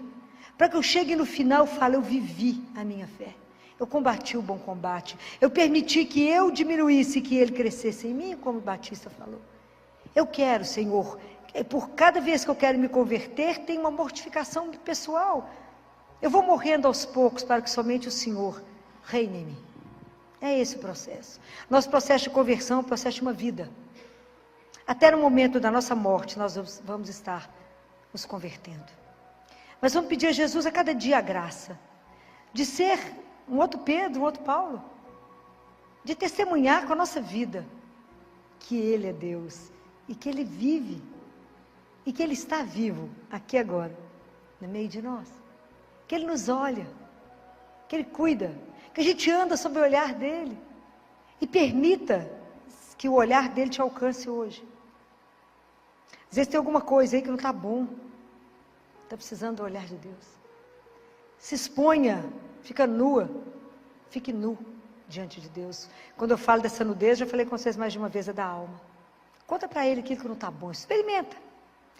Para que eu chegue no final e fale, eu vivi a minha fé. Eu combati o bom combate. Eu permiti que eu diminuísse e que ele crescesse em mim, como o Batista falou. Eu quero, Senhor, por cada vez que eu quero me converter, tem uma mortificação pessoal. Eu vou morrendo aos poucos para que somente o Senhor reine em mim. É esse o processo. Nosso processo de conversão é um processo de uma vida. Até no momento da nossa morte, nós vamos estar nos convertendo. Mas vamos pedir a Jesus a cada dia a graça de ser um outro Pedro, um outro Paulo, de testemunhar com a nossa vida que Ele é Deus e que Ele vive e que Ele está vivo aqui agora, no meio de nós, que Ele nos olha, que Ele cuida, que a gente anda sob o olhar dEle e permita que o olhar dEle te alcance hoje. Às vezes tem alguma coisa aí que não está bom. Está precisando do olhar de Deus. Se exponha, fica nua, fique nu diante de Deus. Quando eu falo dessa nudez, já falei com vocês mais de uma vez, é da alma. Conta para Ele aquilo que não está bom, experimenta.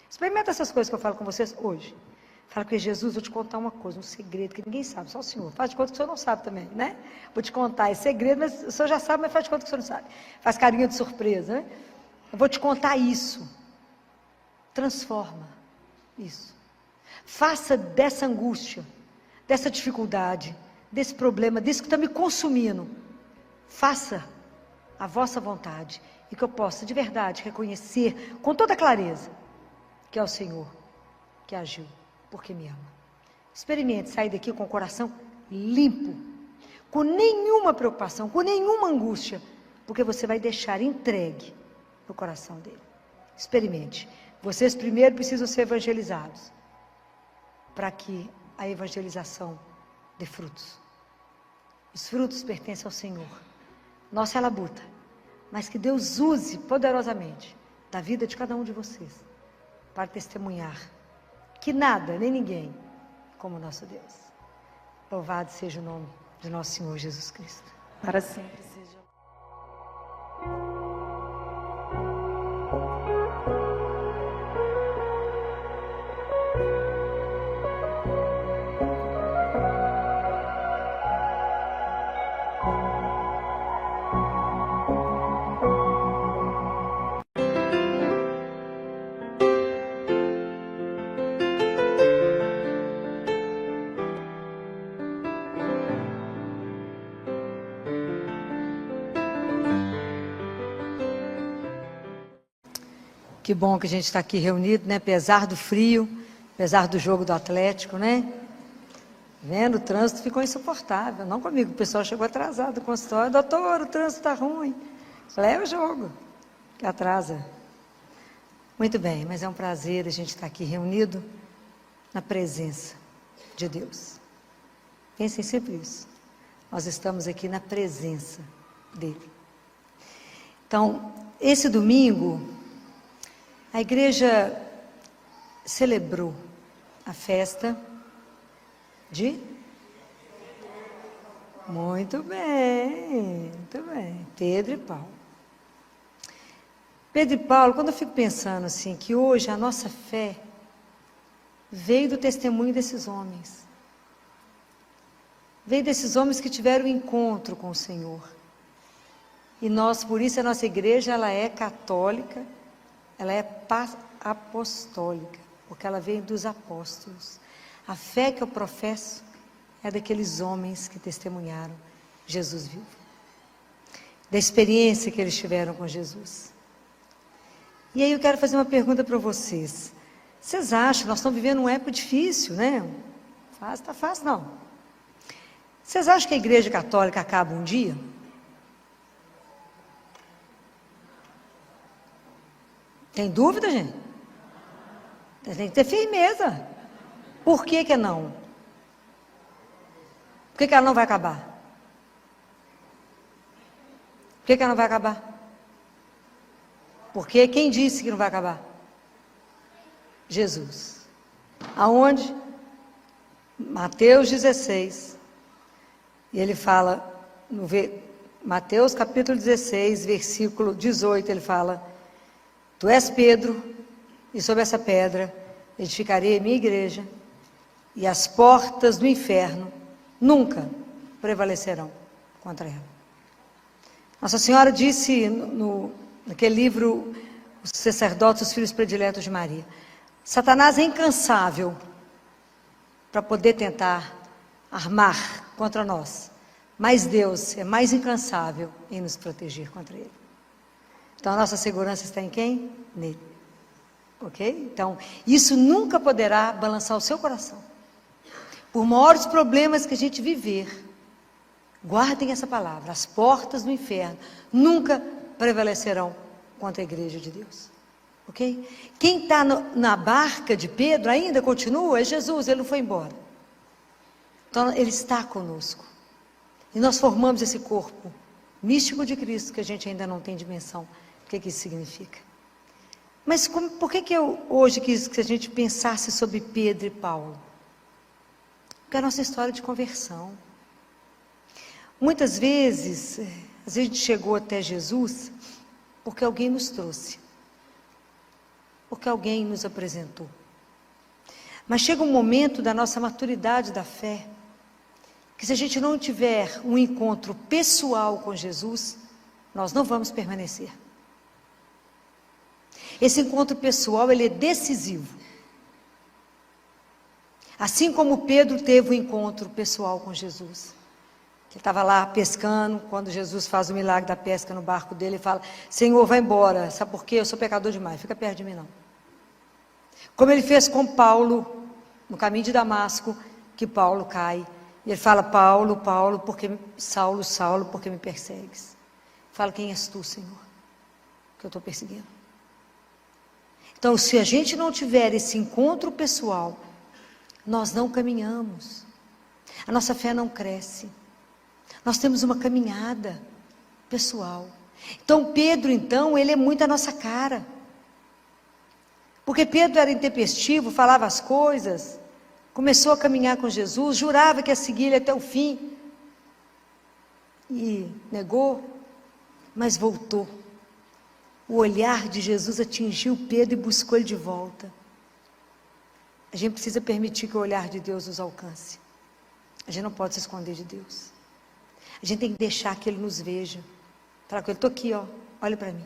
Experimenta essas coisas que eu falo com vocês hoje. Fala com Jesus, vou te contar uma coisa, um segredo que ninguém sabe, só o Senhor. Faz de conta que o Senhor não sabe também, né? Vou te contar esse segredo, mas o Senhor já sabe, mas faz de conta que o Senhor não sabe. Faz carinha de surpresa, né? Eu vou te contar isso. Transforma isso. Faça dessa angústia, dessa dificuldade, desse problema, disso que está me consumindo. Faça a vossa vontade e que eu possa de verdade reconhecer com toda clareza que é o Senhor que agiu, porque me ama. Experimente sair daqui com o coração limpo, com nenhuma preocupação, com nenhuma angústia, porque você vai deixar entregue no coração dele. Experimente. Vocês primeiro precisam ser evangelizados, para que a evangelização dê frutos. Os frutos pertencem ao Senhor. Nossa é a labuta, mas que Deus use poderosamente da vida de cada um de vocês, para testemunhar que nada, nem ninguém, como nosso Deus. Louvado seja o nome de nosso Senhor Jesus Cristo. Para sempre seja. Que bom que a gente está aqui reunido, né? Apesar do frio, apesar do jogo do Atlético, né? Vendo, o trânsito ficou insuportável. Não comigo, o pessoal chegou atrasado do consultório. Doutor, o trânsito está ruim. Falei, é o jogo que atrasa. Muito bem, mas é um prazer a gente estar aqui reunido na presença de Deus. Pensem sempre isso. Nós estamos aqui na presença dEle. Então, esse domingo, a igreja celebrou a festa de... Muito bem, Pedro e Paulo. Pedro e Paulo, quando eu fico pensando assim, que hoje a nossa fé veio do testemunho desses homens. Veio desses homens que tiveram um encontro com o Senhor. E nós, por isso, a nossa igreja, ela é católica, ela é apostólica, porque ela vem dos apóstolos. A fé que eu professo é daqueles homens que testemunharam Jesus vivo. Da experiência que eles tiveram com Jesus. E aí eu quero fazer uma pergunta para vocês. Vocês acham, nós estamos vivendo uma época difícil, né? Está fácil, não. Vocês acham que a igreja católica acaba um dia? Tem dúvida, gente? Tem que ter firmeza. Por que que não? Por que que ela não vai acabar? Por que que ela não vai acabar? Porque quem disse que não vai acabar? Jesus. Aonde? Mateus 16. E ele fala, no Mateus capítulo 16, versículo 18, ele fala: Tu és Pedro, e sobre essa pedra edificarei a minha igreja, e as portas do inferno nunca prevalecerão contra ela. Nossa Senhora disse naquele livro, Os Sacerdotes, os Filhos Prediletos de Maria, Satanás é incansável para poder tentar armar contra nós, mas Deus é mais incansável em nos proteger contra ele. Então a nossa segurança está em quem? Nele. Ok? Então, isso nunca poderá balançar o seu coração. Por maiores problemas que a gente viver, guardem essa palavra: as portas do inferno nunca prevalecerão contra a igreja de Deus. Ok? Quem está na barca de Pedro ainda continua, é Jesus, ele não foi embora. Então, ele está conosco. E nós formamos esse corpo místico de Cristo, que a gente ainda não tem dimensão do que isso significa. Mas por que eu hoje quis que a gente pensasse sobre Pedro e Paulo? Porque é a nossa história de conversão. Muitas vezes, a gente chegou até Jesus porque alguém nos trouxe. Porque alguém nos apresentou. Mas chega um momento da nossa maturidade da fé, que se a gente não tiver um encontro pessoal com Jesus, nós não vamos permanecer. Esse encontro pessoal, ele é decisivo. Assim como Pedro teve um encontro pessoal com Jesus. Ele estava lá pescando, quando Jesus faz o milagre da pesca no barco dele, ele fala: Senhor, vai embora, sabe por quê? Eu sou pecador demais, fica perto de mim não. Como ele fez com Paulo, no caminho de Damasco, que Paulo cai. E ele fala: Paulo, Paulo, porque Saulo, Saulo, porque me persegues? Fala: quem és tu, Senhor, que eu estou perseguindo? Então, se a gente não tiver esse encontro pessoal, nós não caminhamos. A nossa fé não cresce. Nós temos uma caminhada pessoal. Então, Pedro, ele é muito a nossa cara. Porque Pedro era intempestivo, falava as coisas, começou a caminhar com Jesus, jurava que ia seguir ele até o fim. E negou, mas voltou. O olhar de Jesus atingiu Pedro e buscou ele de volta. A gente precisa permitir que o olhar de Deus nos alcance. A gente não pode se esconder de Deus. A gente tem que deixar que Ele nos veja. Falar com Ele: estou aqui, ó, olha para mim.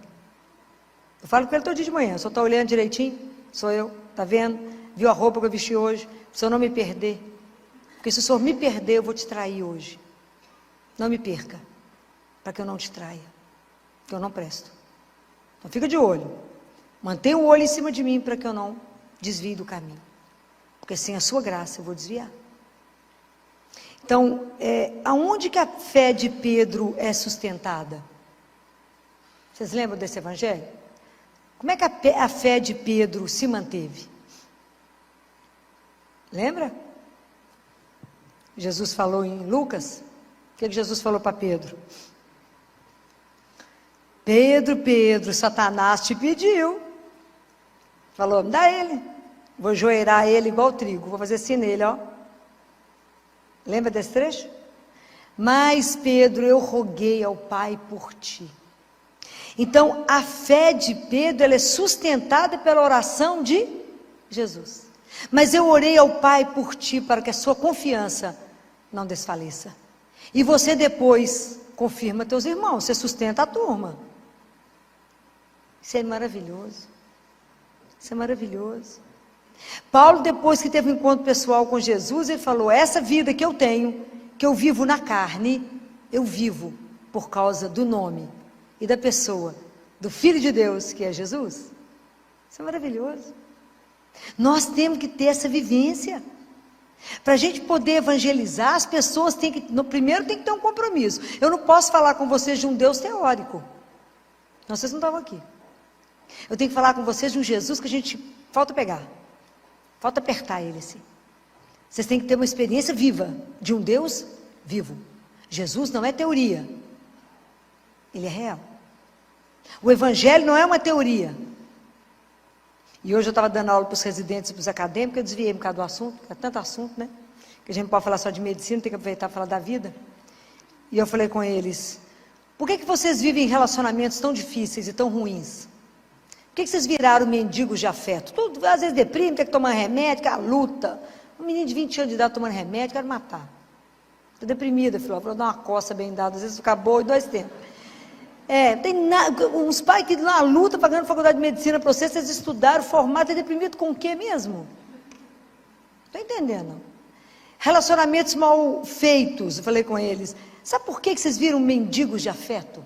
Eu falo com Ele todo dia de manhã: o senhor está olhando direitinho? Sou eu, está vendo? Viu a roupa que eu vesti hoje? Para o senhor não me perder. Porque se o senhor me perder, eu vou te trair hoje. Não me perca, para que eu não te traia, que eu não presto. Então fica de olho. Mantenha o olho em cima de mim para que eu não desvie do caminho. Porque sem a sua graça eu vou desviar. Então, aonde que a fé de Pedro é sustentada? Vocês lembram desse evangelho? Como é que a fé de Pedro se manteve? Lembra? Jesus falou em Lucas. O que Jesus falou para Pedro? Pedro, Pedro, Satanás te pediu. Falou: me dá ele. Vou joeirar ele igual trigo. Vou fazer assim nele, ó. Lembra desse trecho? Mas Pedro, eu roguei ao Pai por ti. Então, a fé de Pedro, ela é sustentada pela oração de Jesus. Mas eu orei ao Pai por ti, para que a sua confiança não desfaleça. E você depois confirma teus irmãos, você sustenta a turma. Isso é maravilhoso. Isso é maravilhoso. Paulo, depois que teve um encontro pessoal com Jesus, ele falou: essa vida que eu tenho, que eu vivo na carne, eu vivo por causa do nome e da pessoa do Filho de Deus, que é Jesus. Isso é maravilhoso. Nós temos que ter essa vivência. Para a gente poder evangelizar, as pessoas têm que, primeiro tem que ter um compromisso. Eu não posso falar com vocês de um Deus teórico. Não, vocês não estavam aqui. Eu tenho que falar com vocês de um Jesus que a gente falta pegar. Falta apertar ele assim. Vocês têm que ter uma experiência viva de um Deus vivo. Jesus não é teoria. Ele é real. O Evangelho não é uma teoria. E hoje eu estava dando aula para os residentes e para os acadêmicos, eu desviei um bocado do assunto, é tanto assunto, né? Que a gente não pode falar só de medicina, tem que aproveitar para falar da vida. E eu falei com eles: por que vocês vivem relacionamentos tão difíceis e tão ruins? Por que vocês viraram mendigos de afeto? Tudo, às vezes deprime, tem que tomar remédio, que é a luta. Um menino de 20 anos de idade tomando remédio, quero matar. Estou deprimida, filho. Vou dar uma coça bem dada, às vezes ficar boa em 2 tempos. Tem uns pais que na luta, pagando faculdade de medicina para vocês estudaram, formaram, tem deprimido com o quê mesmo? Estou entendendo. Relacionamentos mal feitos, eu falei com eles. Sabe por que vocês viram mendigos de afeto?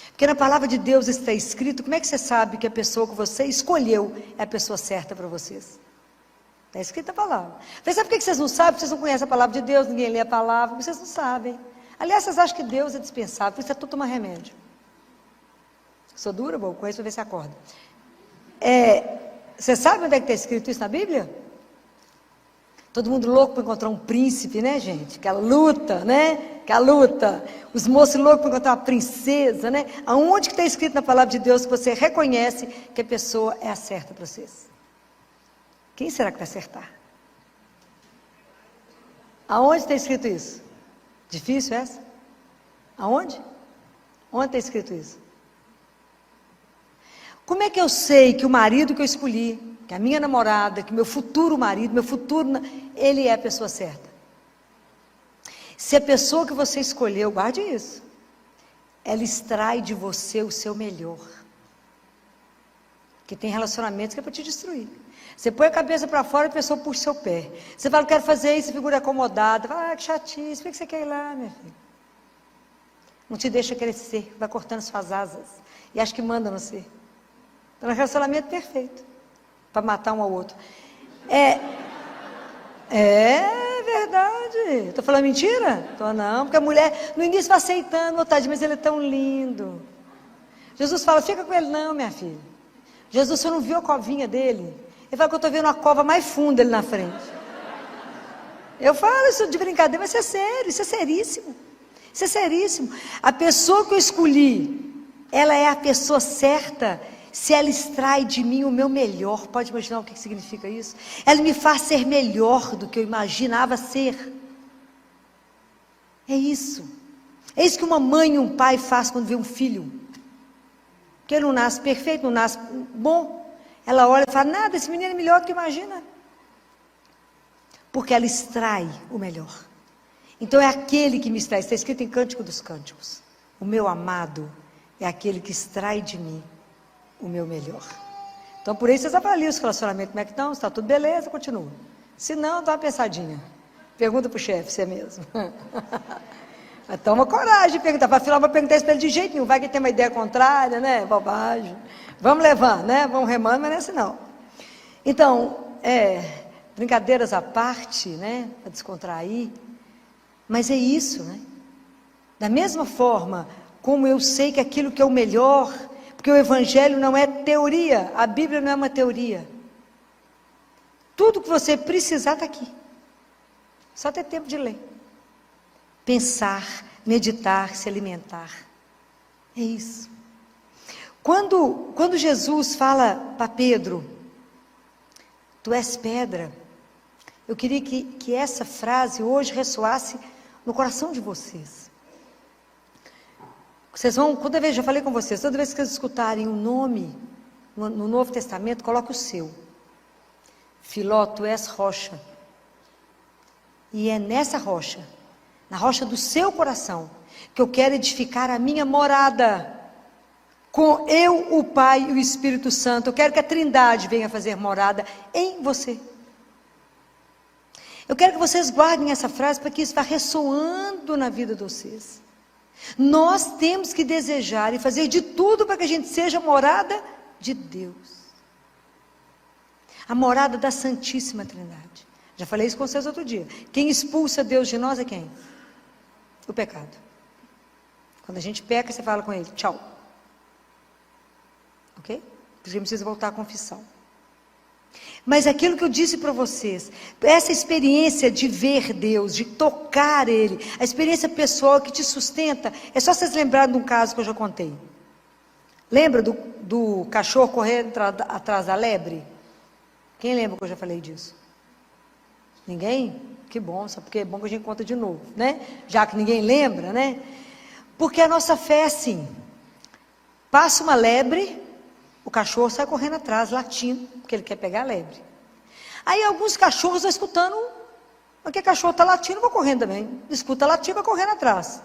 Porque na palavra de Deus está escrito, como é que você sabe que a pessoa que você escolheu é a pessoa certa para vocês? Está escrita a palavra. Mas sabe por que vocês não sabem? Porque vocês não conhecem a palavra de Deus, ninguém lê a palavra, vocês não sabem. Aliás, vocês acham que Deus é dispensável, por isso é tudo tomar remédio. Sou dura, bom, conheço para ver se acorda. Você sabe onde é que está escrito isso na Bíblia? Todo mundo louco para encontrar um príncipe, né, gente? Aquela luta, né? Aquela luta. Os moços loucos para encontrar uma princesa, né? Aonde que está escrito na palavra de Deus que você reconhece que a pessoa é a certa para vocês? Quem será que vai acertar? Aonde está escrito isso? Difícil essa? Aonde? Onde está escrito isso? Como é que eu sei que o marido que eu escolhi, que a minha namorada, que meu futuro marido, ele é a pessoa certa? Se a pessoa que você escolheu, guarde isso, ela extrai de você o seu melhor. Porque tem relacionamentos que é para te destruir. Você põe a cabeça para fora e a pessoa puxa o seu pé. Você fala, quero fazer isso, figura acomodada. Fala, que chatice, por que você quer ir lá, minha filha? Não te deixa crescer, vai cortando suas asas. E acha que manda no ser. Então, é um relacionamento perfeito. Para matar um ao outro. É verdade. Estou falando mentira? Estou não, porque a mulher no início vai aceitando, tadinho, mas ele é tão lindo. Jesus fala, fica com ele não, minha filha. Jesus, você não viu a covinha dele? Ele fala que eu estou vendo uma cova mais funda ali na frente. Eu falo isso de brincadeira, mas isso é sério, isso é seríssimo. Isso é seríssimo. A pessoa que eu escolhi, ela é a pessoa certa se ela extrai de mim o meu melhor. Pode imaginar o que significa isso? Ela me faz ser melhor do que eu imaginava ser. É isso. É isso que uma mãe e um pai faz quando vê um filho. Que ele não nasce perfeito, não nasce bom. Ela olha e fala, nada, esse menino é melhor do que imagina. Porque ela extrai o melhor. Então é aquele que me extrai. Está escrito em Cântico dos Cânticos. O meu amado é aquele que extrai de mim o meu melhor. Então por isso vocês avaliam os relacionamentos, como é que estão? Se está tudo beleza, continua. Se não, dá uma pensadinha. Pergunta para o chefe, se é mesmo. Mas toma coragem de perguntar. Para afinal, não vou perguntar isso para ele de jeito nenhum. Vai que tem uma ideia contrária, né? Bobagem. Vamos levando, né? Vamos remando, mas não é assim não. Então, brincadeiras à parte, né? Para descontrair. Mas é isso, né? Da mesma forma como eu sei que aquilo que é o melhor, porque o Evangelho não é teoria, a Bíblia não é uma teoria. Tudo que você precisar está aqui. Só ter tempo de ler. Pensar, meditar, se alimentar. É isso. Quando Jesus fala para Pedro, tu és pedra, eu queria que essa frase hoje ressoasse no coração de vocês. Vocês vão, toda vez, já falei com vocês, toda vez que vocês escutarem um nome no Novo Testamento, coloque o seu. Filó, tu és rocha. E é nessa rocha, na rocha do seu coração, que eu quero edificar a minha morada. Com eu, o Pai e o Espírito Santo. Eu quero que a Trindade venha fazer morada em você. Eu quero que vocês guardem essa frase para que isso vá ressoando na vida de vocês. Nós temos que desejar e fazer de tudo para que a gente seja morada de Deus. A morada da Santíssima Trindade. Já falei isso com vocês outro dia. Quem expulsa Deus de nós é quem? O pecado. Quando a gente peca, você fala com ele, tchau. Ok? Porque a gente precisa voltar à confissão. Mas aquilo que eu disse para vocês, essa experiência de ver Deus, de tocar Ele, a experiência pessoal que te sustenta, é só vocês lembrarem de um caso que eu já contei. Lembra do cachorro correndo atrás da lebre? Quem lembra que eu já falei disso? Ninguém? Que bom, sabe porque é bom que a gente conta de novo, né? Já que ninguém lembra, né? Porque a nossa fé é assim, passa uma lebre, o cachorro sai correndo atrás, latindo, porque ele quer pegar a lebre. Aí alguns cachorros estão escutando, porque cachorro está latindo, vou correndo também. Escuta latir, vai correndo atrás.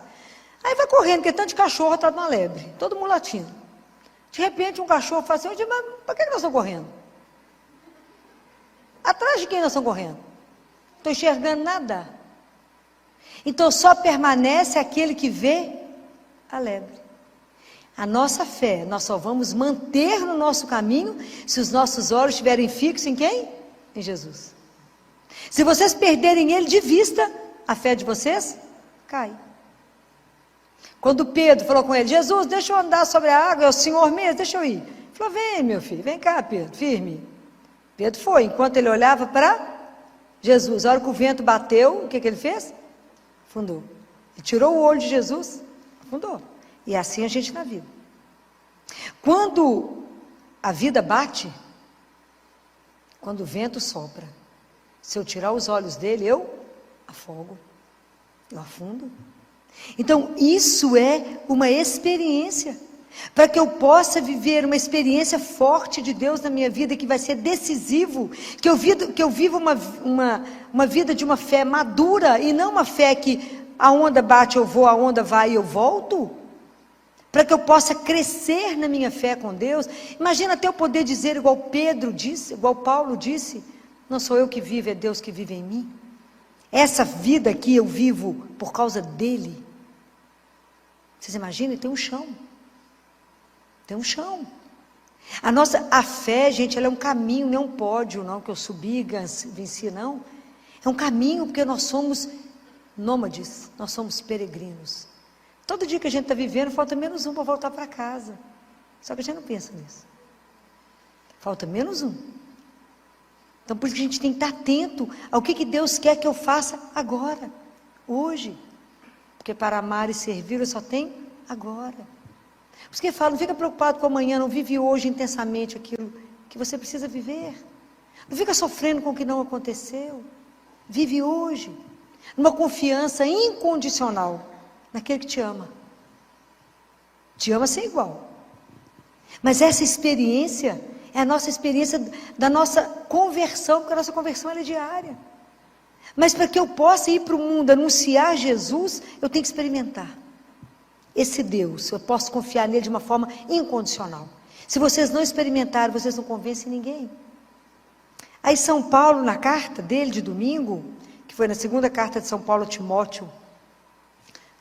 Aí vai correndo, porque tanto de cachorro atrás de uma lebre, todo mundo latindo. De repente um cachorro fala assim, mas para que nós estamos correndo? Atrás de quem nós estamos correndo? Não estou enxergando nada. Então só permanece aquele que vê a lebre. A nossa fé, nós só vamos manter no nosso caminho se os nossos olhos estiverem fixos em quem? Em Jesus. Se vocês perderem Ele de vista, a fé de vocês cai. Quando Pedro falou com ele, Jesus, deixa eu andar sobre a água, é o Senhor mesmo, deixa eu ir. Ele falou, vem meu filho, vem cá Pedro, firme. Pedro foi, enquanto ele olhava para Jesus. A hora que o vento bateu, o que ele fez? Afundou. Ele tirou o olho de Jesus, afundou. E é assim a gente na vida. Quando a vida bate, quando o vento sopra, se eu tirar os olhos dele, eu afogo, eu afundo. Então, isso é uma experiência, para que eu possa viver uma experiência forte de Deus na minha vida, que vai ser decisivo, que eu viva uma vida de uma fé madura, e não uma fé que a onda bate, eu vou, a onda vai e eu volto, para que eu possa crescer na minha fé com Deus. Imagina até eu poder dizer igual Pedro disse, igual Paulo disse, não sou eu que vivo, é Deus que vive em mim. Essa vida aqui eu vivo por causa dele. Vocês imaginam? Tem um chão. Tem um chão. A fé, gente, ela é um caminho, não é um pódio, não, que eu subi, venci, não. É um caminho, porque nós somos nômades, nós somos peregrinos. Todo dia que a gente está vivendo, falta menos um para voltar para casa. Só que a gente não pensa nisso. Falta menos um. Então, por isso que a gente tem que estar atento ao que Deus quer que eu faça agora, hoje. Porque para amar e servir, eu só tenho agora. Por isso que fala, não fica preocupado com amanhã, não vive hoje intensamente aquilo que você precisa viver. Não fica sofrendo com o que não aconteceu. Vive hoje, numa confiança incondicional naquele que te ama. Te ama sem igual. Mas essa experiência é a nossa experiência da nossa conversão, porque a nossa conversão ela é diária. Mas para que eu possa ir para o mundo anunciar Jesus, eu tenho que experimentar esse Deus. Eu posso confiar nele de uma forma incondicional. Se vocês não experimentarem, vocês não convencem ninguém. Aí São Paulo, na carta dele de domingo, que foi na segunda carta de São Paulo a Timóteo,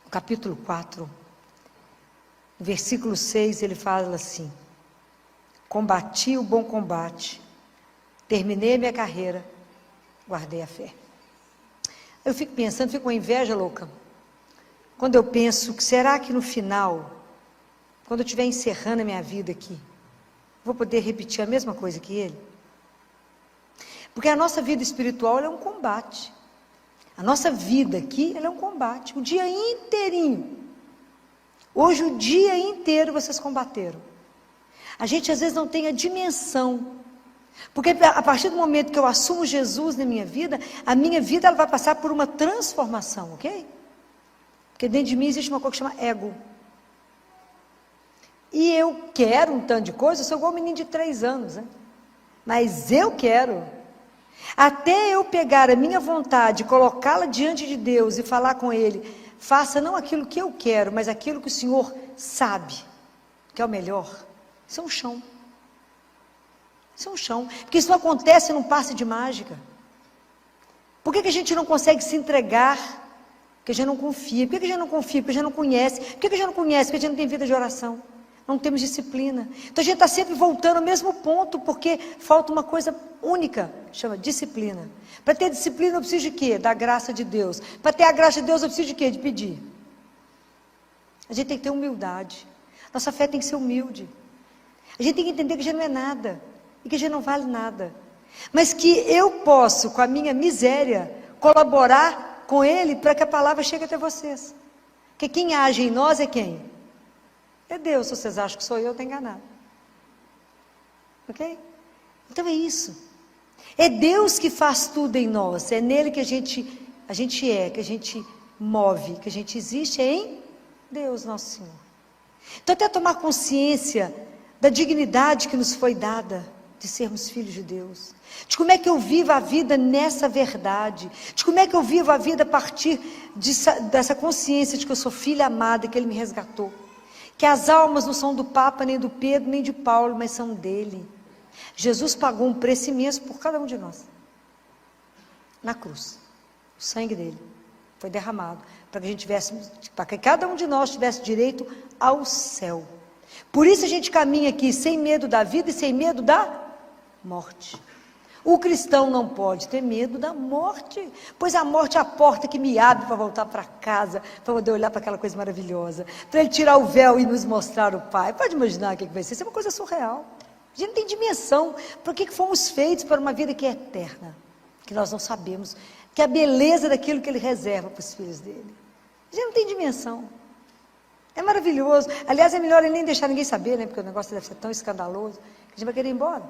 no capítulo 4, no versículo 6, ele fala assim: combati o bom combate, terminei a minha carreira, guardei a fé. Eu fico pensando, fico com inveja louca, quando eu penso que será que no final, quando eu estiver encerrando a minha vida aqui, vou poder repetir a mesma coisa que ele? Porque a nossa vida espiritual ela é um combate. A nossa vida aqui ela é um combate, o dia inteirinho. Hoje o dia inteiro vocês combateram. A gente às vezes não tem a dimensão, porque a partir do momento que eu assumo Jesus na minha vida, a minha vida ela vai passar por uma transformação, ok? Porque dentro de mim existe uma coisa que chama ego. E eu quero um tanto de coisa, eu sou igual um menino de 3 anos, né? Mas eu quero. Até eu pegar a minha vontade, colocá-la diante de Deus e falar com Ele, faça não aquilo que eu quero, mas aquilo que o Senhor sabe, que é o melhor. Isso é um chão. Isso é um chão. Porque isso não acontece num passe de mágica. Por que a gente não consegue se entregar? Porque a gente não confia. Por que a gente não confia? Porque a gente não conhece. Por que a gente não conhece? Porque a gente não tem vida de oração. Não temos disciplina. Então a gente está sempre voltando ao mesmo ponto, porque falta uma coisa única, chama disciplina. Para ter disciplina eu preciso de quê? Da graça de Deus. Para ter a graça de Deus eu preciso de quê? De pedir. A gente tem que ter humildade. Nossa fé tem que ser humilde. A gente tem que entender que a gente não é nada, e que a gente não vale nada. Mas que eu posso, com a minha miséria, colaborar com Ele para que a palavra chegue até vocês. Porque quem age em nós é quem? É Deus. Se vocês acham que sou eu, estou enganado. Ok? Então é isso. É Deus que faz tudo em nós. É nele que a gente é, que a gente move, que a gente existe, é em Deus, nosso Senhor. Então até tomar consciência da dignidade que nos foi dada de sermos filhos de Deus, de como é que eu vivo a vida nessa verdade, de como é que eu vivo a vida a partir dessa consciência de que eu sou filha amada, que Ele me resgatou, que as almas não são do Papa, nem do Pedro, nem de Paulo, mas são dele. Jesus pagou um preço imenso por cada um de nós, na cruz. O sangue dele foi derramado para que cada um de nós tivesse direito ao céu. Por isso a gente caminha aqui sem medo da vida e sem medo da morte. O cristão não pode ter medo da morte, pois a morte é a porta que me abre para voltar para casa, para poder olhar para aquela coisa maravilhosa, para Ele tirar o véu e nos mostrar o Pai. Pode imaginar o que vai ser? Isso é uma coisa surreal. A gente não tem dimensão para que fomos feitos para uma vida que é eterna, que nós não sabemos, que é a beleza daquilo que Ele reserva para os filhos dele. A gente não tem dimensão. É maravilhoso. Aliás, é melhor Ele nem deixar ninguém saber, né? Porque o negócio deve ser tão escandaloso, que a gente vai querer ir embora.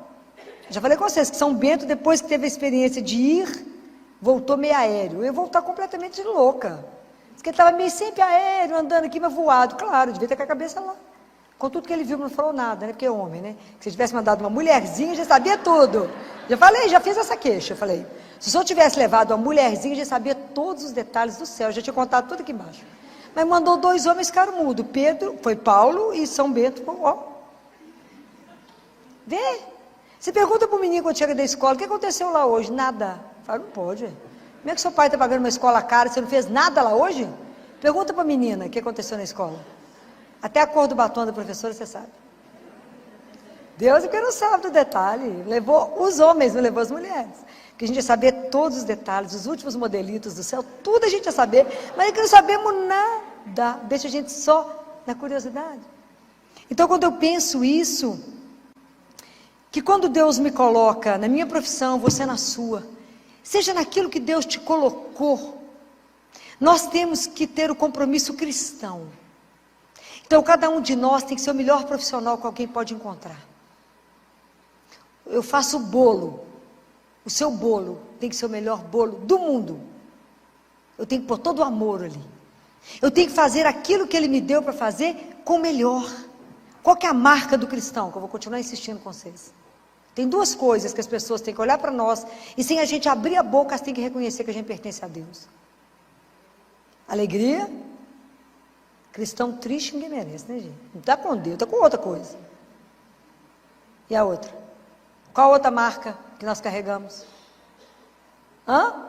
Eu já falei com vocês que São Bento, depois que teve a experiência de ir, voltou meio aéreo. Eu ia voltar completamente louca. Diz que ele estava meio sempre aéreo, andando aqui, mas voado. Claro, devia ter com a cabeça lá. Com tudo que ele viu, não falou nada, né? Porque é homem, né? Se ele tivesse mandado uma mulherzinha, já sabia tudo. Já falei, já fiz essa queixa. Eu falei, se o senhor tivesse levado uma mulherzinha, já sabia todos os detalhes do céu. Já tinha contado tudo aqui embaixo. Mas mandou 2 homens, ficaram mudos. Pedro, foi Paulo, e São Bento, ó. Vê. Você pergunta para o menino quando chega da escola, o que aconteceu lá hoje? Nada. Fala, não pode. Como é que seu pai está pagando uma escola cara e você não fez nada lá hoje? Pergunta para a menina o que aconteceu na escola. Até a cor do batom da professora, você sabe. Deus é que não sabe do detalhe. Levou os homens, não levou as mulheres. Que a gente ia saber todos os detalhes, os últimos modelitos do céu, tudo a gente ia saber, mas é que não sabemos nada. Deixa a gente só na curiosidade. Então, quando eu penso isso, que quando Deus me coloca na minha profissão, você na sua, seja naquilo que Deus te colocou, nós temos que ter o compromisso cristão. Então, cada um de nós tem que ser o melhor profissional que alguém pode encontrar. Eu faço bolo. O seu bolo tem que ser o melhor bolo do mundo. Eu tenho que pôr todo o amor ali. Eu tenho que fazer aquilo que Ele me deu para fazer com o melhor. Qual que é a marca do cristão? Que eu vou continuar insistindo com vocês. Tem 2 coisas que as pessoas têm que olhar para nós, e sem a gente abrir a boca, elas têm que reconhecer que a gente pertence a Deus. Alegria. Cristão triste ninguém merece, né, gente? Não está com Deus, está com outra coisa. E a outra? Qual a outra marca que nós carregamos? Hã?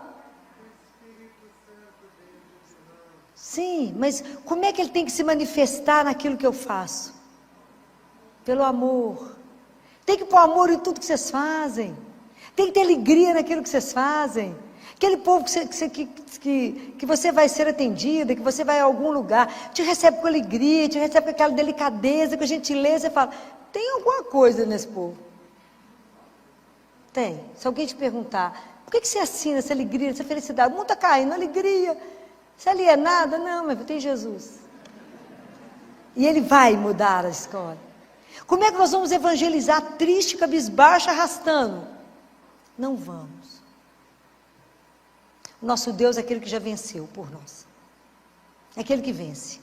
Sim, mas como é que ele tem que se manifestar naquilo que eu faço? Pelo amor. Tem que pôr amor em tudo que vocês fazem. Tem que ter alegria naquilo que vocês fazem. Aquele povo que você vai ser atendida, que você vai a algum lugar, te recebe com alegria, te recebe com aquela delicadeza, com a gentileza, você fala, tem alguma coisa nesse povo? Tem. Se alguém te perguntar, por que você assina essa alegria, essa felicidade? O mundo está caindo, alegria. Você é alienada? Não, mas tem Jesus. E Ele vai mudar a história. Como é que nós vamos evangelizar triste, cabisbaixa, arrastando? Não vamos. Nosso Deus é aquele que já venceu por nós. É aquele que vence.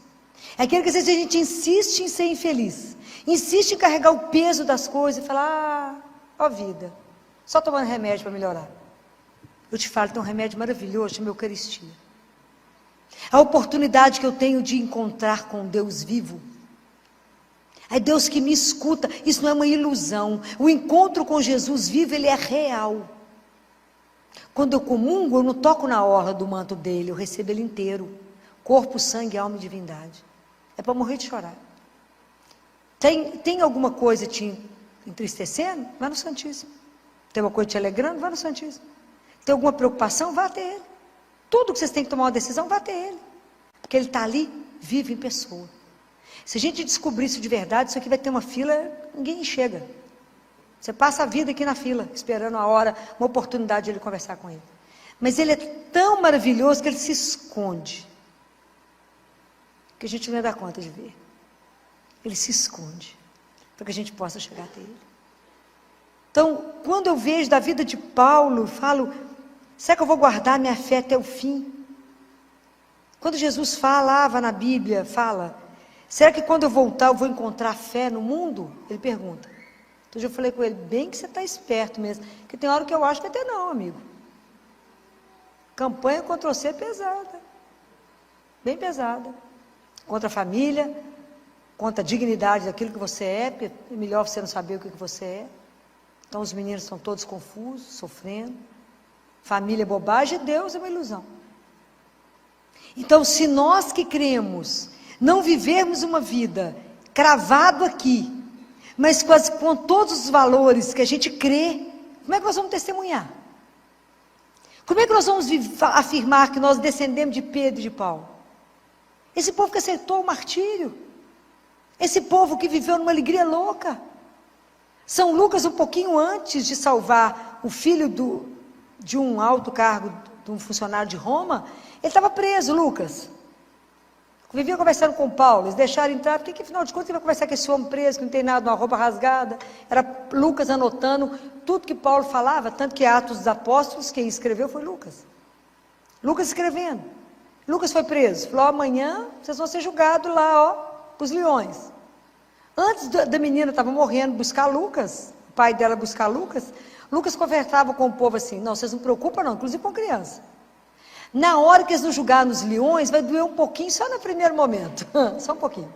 É aquele que, se a gente insiste em ser infeliz, insiste em carregar o peso das coisas e falar, ó vida, só tomando remédio para melhorar. Eu te falo, tem um remédio maravilhoso, chama Eucaristia. A oportunidade que eu tenho de encontrar com Deus vivo. É Deus que me escuta, isso não é uma ilusão. O encontro com Jesus vivo, ele é real. Quando eu comungo, eu não toco na orla do manto dele, eu recebo ele inteiro. Corpo, sangue, alma e divindade. É para morrer de chorar. Tem alguma coisa te entristecendo? Vai no Santíssimo. Tem uma coisa te alegrando? Vai no Santíssimo. Tem alguma preocupação? Vá até ele. Tudo que vocês têm que tomar uma decisão, vá até ele. Porque ele está ali, vive em pessoa. Se a gente descobrir isso de verdade, isso aqui vai ter uma fila, ninguém chega. Você passa a vida aqui na fila, esperando a hora, uma oportunidade de ele conversar com ele. Mas ele é tão maravilhoso que ele se esconde. Que a gente não dá conta de ver. Ele se esconde, para que a gente possa chegar até ele. Então, quando eu vejo da vida de Paulo, falo, será que eu vou guardar minha fé até o fim? Quando Jesus falava na Bíblia, fala, será que quando eu voltar eu vou encontrar fé no mundo? Ele pergunta. Então eu falei com ele, bem que você está esperto mesmo, porque tem hora que eu acho que até não, amigo. Campanha contra você é pesada, bem pesada. Contra a família, contra a dignidade daquilo que você é melhor você não saber o que você é. Então os meninos estão todos confusos, sofrendo. Família é bobagem, Deus é uma ilusão. Então, se nós que cremos, não vivermos uma vida cravado aqui, mas com todos os valores que a gente crê, como é que nós vamos testemunhar? Como é que nós vamos afirmar que nós descendemos de Pedro e de Paulo? Esse povo que aceitou o martírio, esse povo que viveu numa alegria louca. São Lucas, um pouquinho antes de salvar o filho de um alto cargo, de um funcionário de Roma, ele estava preso, Lucas. Vivia conversando com Paulo, eles deixaram entrar, porque afinal de contas ele vai conversar com esse homem preso, que não tem nada, uma roupa rasgada. Era Lucas anotando tudo que Paulo falava, tanto que Atos dos Apóstolos, quem escreveu foi Lucas. Lucas escrevendo. Lucas foi preso, falou, amanhã vocês vão ser julgados lá, ó, para os leões. Antes da menina estava morrendo, buscar Lucas, o pai dela buscar Lucas, Lucas conversava com o povo assim, não, vocês não preocupam não, inclusive com criança. Na hora que eles nos julgarem nos leões, vai doer um pouquinho, só no primeiro momento, só um pouquinho,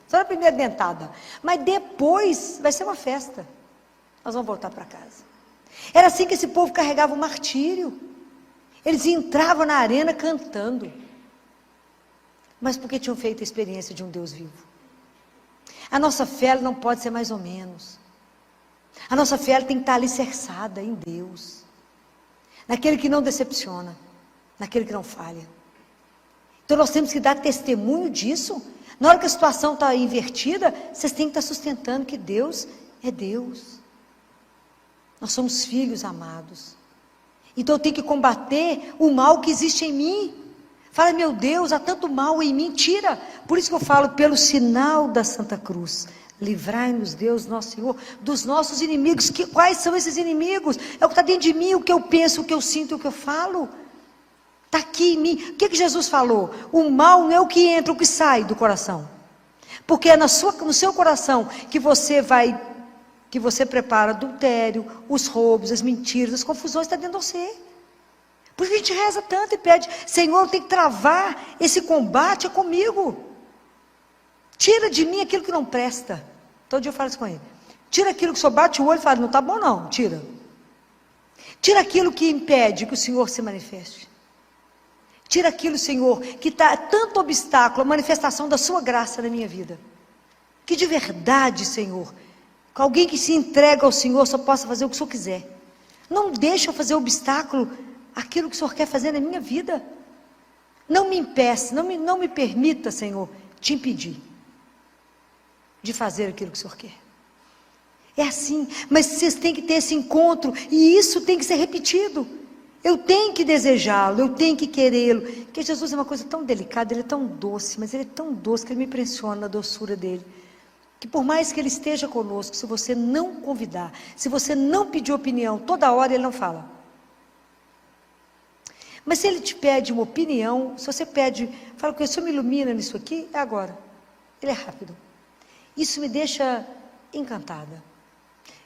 só na primeira dentada, mas depois vai ser uma festa, nós vamos voltar para casa. Era assim que esse povo carregava o martírio, eles entravam na arena cantando, mas porque tinham feito a experiência de um Deus vivo. A nossa fé ela não pode ser mais ou menos, a nossa fé ela tem que estar alicerçada em Deus, naquele que não decepciona, naquele que não falha. Então nós temos que dar testemunho disso. Na hora que a situação está invertida, vocês têm que estar sustentando que Deus é Deus. Nós somos filhos amados. Então eu tenho que combater o mal que existe em mim. Fala, meu Deus, há tanto mal em mim, tira. Por isso que eu falo, pelo sinal da Santa Cruz, livrai-nos, Deus, nosso Senhor, dos nossos inimigos. Quais são esses inimigos? É o que está dentro de mim, o que eu penso, o que eu sinto, o que eu falo. Está aqui em mim. O que Jesus falou? O mal não é o que entra, o que sai do coração. Porque é no seu coração que você prepara adultério, os roubos, as mentiras, as confusões, está dentro de você. Por isso a gente reza tanto e pede, Senhor, tem que travar esse combate, é comigo. Tira de mim aquilo que não presta. Todo dia eu falo isso com ele. Tira aquilo que o Senhor bate o olho e fala, não está bom não, tira. Tira aquilo que impede que o Senhor se manifeste. Tira aquilo, Senhor, que está tanto obstáculo, a manifestação da sua graça na minha vida. Que de verdade, Senhor, que alguém que se entrega ao Senhor só possa fazer o que o Senhor quiser. Não deixe eu fazer obstáculo àquilo que o Senhor quer fazer na minha vida. Não me impeça, não me permita, Senhor, te impedir de fazer aquilo que o Senhor quer. É assim, mas vocês têm que ter esse encontro, e isso tem que ser repetido. Eu tenho que desejá-lo, eu tenho que querê-lo. Porque Jesus é uma coisa tão delicada, ele é tão doce, mas ele é tão doce que ele me impressiona na doçura dele. Que por mais que ele esteja conosco, se você não convidar, se você não pedir opinião, toda hora ele não fala. Mas se ele te pede uma opinião, se você pede, fala com ele, o Senhor me ilumina nisso aqui, é agora. Ele é rápido. Isso me deixa encantada.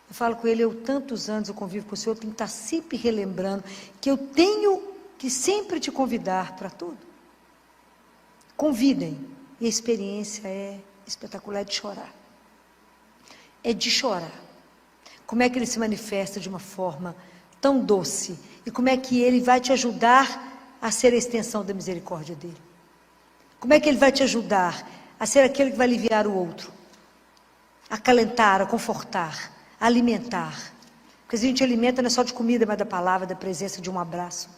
Eu falo com ele, tantos anos eu convivo com o Senhor, eu tenho que estar sempre relembrando que eu tenho que sempre te convidar para tudo. Convidem. E a experiência é espetacular, é de chorar. É de chorar. Como é que ele se manifesta de uma forma tão doce? E como é que ele vai te ajudar a ser a extensão da misericórdia dele? Como é que ele vai te ajudar a ser aquele que vai aliviar o outro? A acalentar, a confortar, a alimentar. Porque a gente alimenta não é só de comida, mas da palavra, da presença, de um abraço.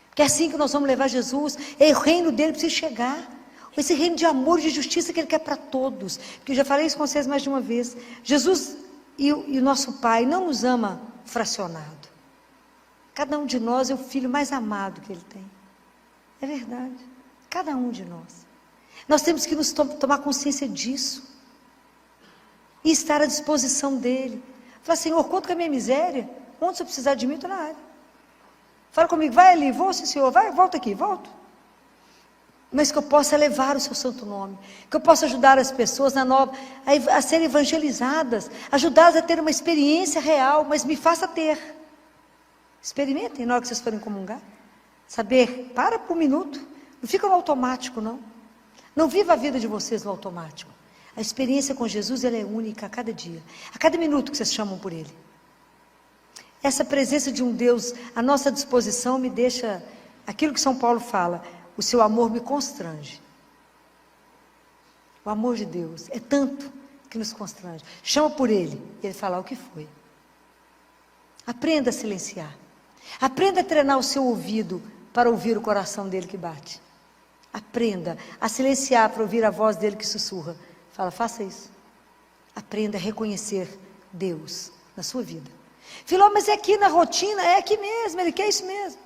Porque é assim que nós vamos levar Jesus. É o reino dele precisa chegar. Esse reino de amor e de justiça que ele quer para todos. Porque eu já falei isso com vocês mais de uma vez. Jesus e o nosso Pai não nos ama fracionado. Cada um de nós é o filho mais amado que ele tem. É verdade. Cada um de nós. Nós temos que nos tomar consciência disso. E estar à disposição dele. Fala, Senhor, quanto com a minha miséria? Onde você precisar de mim, eu estou na área. Fala comigo, vai ali, vou, sim, Senhor, vai, volta aqui, volto. Mas que eu possa levar o seu santo nome. Que eu possa ajudar as pessoas a serem evangelizadas. Ajudá-las a ter uma experiência real, mas me faça ter. Experimentem na hora que vocês forem comungar. Saber, para por um minuto. Não fica no automático, não. Não viva a vida de vocês no automático. A experiência com Jesus, ela é única a cada dia. A cada minuto que vocês chamam por Ele. Essa presença de um Deus à nossa disposição me deixa... Aquilo que São Paulo fala, o seu amor me constrange. O amor de Deus é tanto que nos constrange. Chama por Ele, e Ele fala o que foi. Aprenda a silenciar. Aprenda a treinar o seu ouvido para ouvir o coração dele que bate. Aprenda a silenciar para ouvir a voz dele que sussurra. Fala, faça isso. Aprenda a reconhecer Deus na sua vida. Filó, mas é aqui na rotina, é aqui mesmo, ele quer isso mesmo.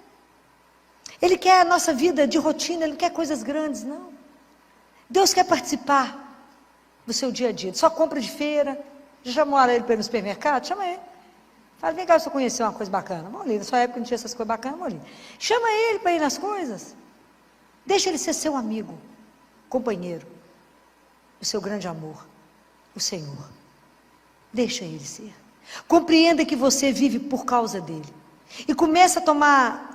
Ele quer a nossa vida de rotina, ele não quer coisas grandes, não. Deus quer participar do seu dia a dia, de sua compra de feira. Já chamou ele para ir no supermercado? Chama ele. Fala, vem cá, se eu conhecer uma coisa bacana. Molinho, na sua época não tinha essas coisas bacanas, Molinho. Chama ele para ir nas coisas. Deixa ele ser seu amigo, companheiro, o seu grande amor, o Senhor. Deixa ele ser. Compreenda que você vive por causa dele. E começa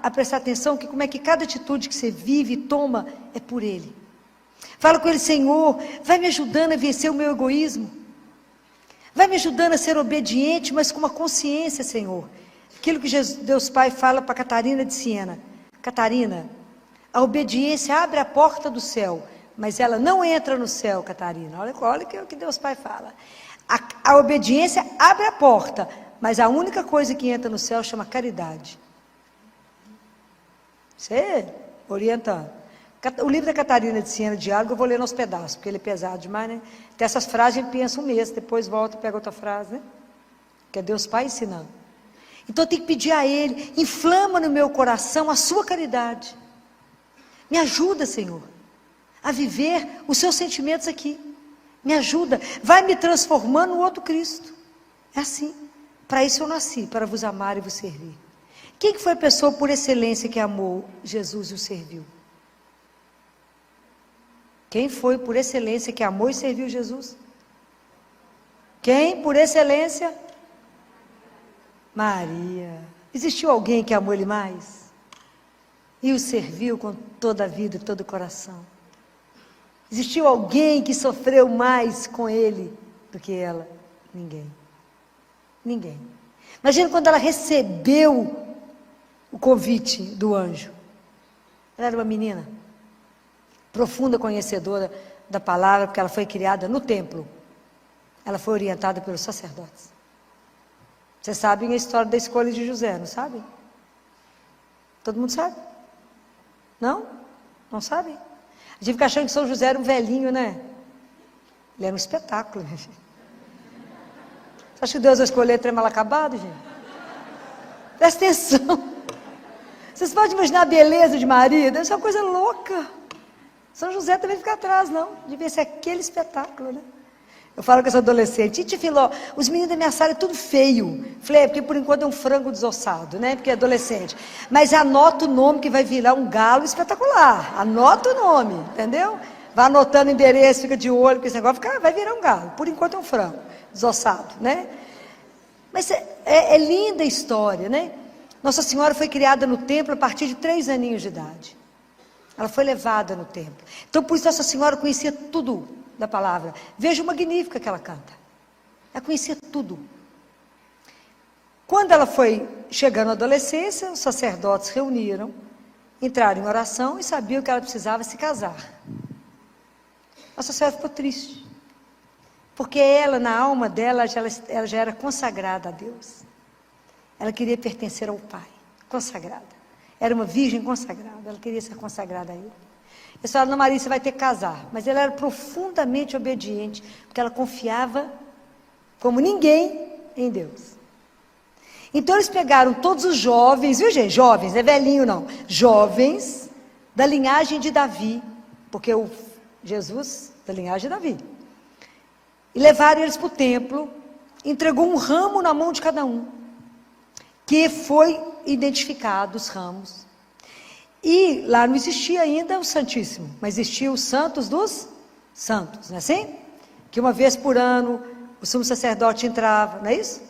a prestar atenção que como é que cada atitude que você vive e toma é por ele. Fala com ele, Senhor, vai me ajudando a vencer o meu egoísmo. Vai me ajudando a ser obediente, mas com uma consciência, Senhor. Aquilo que Deus Pai fala para Catarina de Siena. Catarina, a obediência abre a porta do céu, mas ela não entra no céu, Catarina. Olha o que Deus Pai fala. A obediência abre a porta, mas a única coisa que entra no céu chama caridade. Você orientando. O livro da Catarina de Siena, Diálogo, eu vou ler nos pedaços, porque ele é pesado demais, né? Tem essas frases, a gente pensa um mês, depois volta e pega outra frase, né? Que é Deus Pai ensinando. Então eu tenho que pedir a Ele, inflama no meu coração a sua caridade. Me ajuda, Senhor, a viver os seus sentimentos aqui. Me ajuda, vai me transformando no outro Cristo. É assim. Para isso eu nasci, para vos amar e vos servir. Quem que foi a pessoa por excelência que amou Jesus e o serviu? Quem foi por excelência que amou e serviu Jesus? Quem por excelência? Maria. Existiu alguém que amou ele mais? E o serviu com toda a vida e todo o coração? Existiu alguém que sofreu mais com ele do que ela? Ninguém. Ninguém. Imagina quando ela recebeu o convite do anjo. Ela era uma menina, profunda conhecedora da palavra, porque ela foi criada no templo. Ela foi orientada pelos sacerdotes. Vocês sabem a história da escolha de José, não sabem? Todo mundo sabe? Não? Não sabem? A gente fica achando que São José era um velhinho, né? Ele era um espetáculo, né? Você acha que Deus vai escolher trem mal acabado, gente? Presta atenção. Vocês podem imaginar a beleza de Maria? Deve ser uma coisa louca. São José também fica atrás, não. Devia ser aquele espetáculo, né? Eu falo com essa adolescente, Titi Filó, os meninos da minha sala é tudo feio. Falei, porque por enquanto é um frango desossado, né? Porque é adolescente. Mas anota o nome que vai virar um galo espetacular. Anota o nome, entendeu? Vai anotando o endereço, fica de olho, porque esse negócio vai virar um galo. Por enquanto é um frango desossado, né? Mas é linda a história, né? Nossa Senhora foi criada no templo a partir de 3 aninhos de idade. Ela foi levada no templo. Então, por isso, Nossa Senhora conhecia tudo da palavra. Veja o Magnífica que ela canta. Ela conhecia tudo. Quando ela foi chegando à adolescência, os sacerdotes reuniram, entraram em oração e sabiam que ela precisava se casar. Nossa Senhora ficou triste. Porque ela, na alma dela, ela já era consagrada a Deus. Ela queria pertencer ao Pai, consagrada. Era uma virgem consagrada, ela queria ser consagrada a Ele. Eu falei, Ana Maria, você vai ter que casar. Mas ela era profundamente obediente, porque ela confiava, como ninguém, em Deus. Então eles pegaram todos os jovens, viu gente? Jovens, não é velhinho não. Jovens da linhagem de Davi, porque o Jesus da linhagem de Davi. E levaram eles para o templo, entregou um ramo na mão de cada um, que foi identificado os ramos. E lá não existia ainda o Santíssimo, mas existia os Santos dos Santos, não é assim? Que uma vez por ano o sumo sacerdote entrava, não é isso?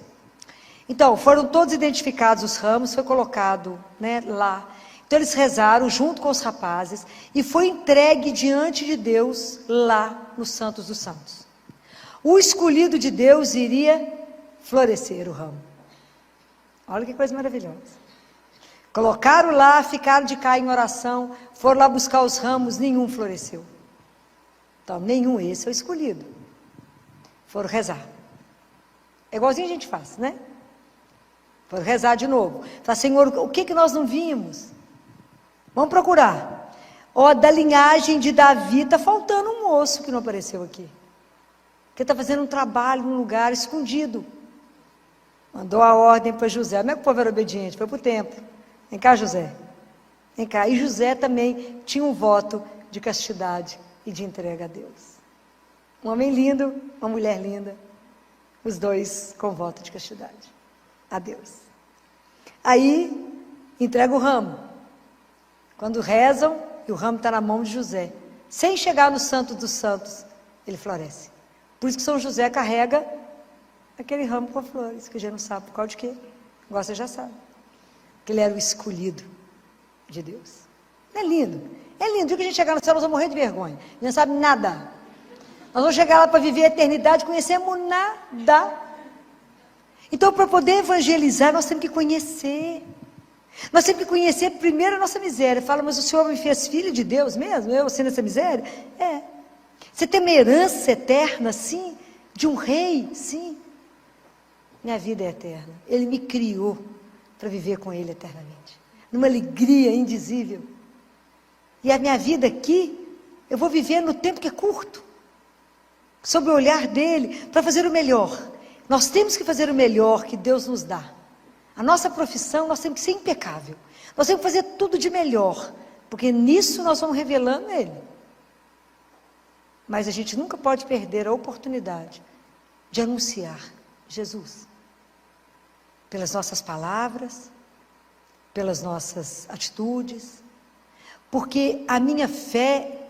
Então, foram todos identificados os ramos, foi colocado, né, lá. Então eles rezaram junto com os rapazes e foi entregue diante de Deus lá nos Santos dos Santos. O escolhido de Deus iria florescer o ramo. Olha que coisa maravilhosa. Colocaram lá, ficaram de cá em oração, foram lá buscar os ramos, nenhum floresceu. Então, nenhum, esse é o escolhido. Foram rezar. É igualzinho a gente faz, né? Foram rezar de novo. Fala, Senhor, o que nós não vimos? Vamos procurar. Ó, da linhagem de Davi, está faltando um moço que não apareceu aqui. Que está fazendo um trabalho num lugar escondido. Mandou a ordem para José. Como é que o povo era obediente? Foi para o templo. Vem cá, José. Vem cá. E José também tinha um voto de castidade e de entrega a Deus. Um homem lindo, uma mulher linda. Os dois com voto de castidade a Deus. Aí, entrega o ramo. Quando rezam, e o ramo está na mão de José. Sem chegar no Santo dos Santos, ele floresce. Por isso que São José carrega aquele ramo com flores, que a gente não sabe por causa de quê. Agora você já sabe. Que ele era o escolhido de Deus. É lindo. É lindo. O dia que a gente chegar no céu, nós vamos morrer de vergonha. A gente não sabe nada. Nós vamos chegar lá para viver a eternidade, conhecemos nada. Então, para poder evangelizar, nós temos que conhecer. Nós temos que conhecer primeiro a nossa miséria. Fala, mas o Senhor me fez filho de Deus mesmo? Eu sendo essa miséria? É. Você tem uma herança eterna, sim, de um rei, sim. Minha vida é eterna. Ele me criou para viver com Ele eternamente. Numa alegria indizível. E a minha vida aqui, eu vou viver no tempo que é curto. Sob o olhar dEle, para fazer o melhor. Nós temos que fazer o melhor que Deus nos dá. A nossa profissão, nós temos que ser impecável. Nós temos que fazer tudo de melhor. Porque nisso nós vamos revelando Ele. Mas a gente nunca pode perder a oportunidade de anunciar Jesus. Pelas nossas palavras, pelas nossas atitudes. Porque a minha fé,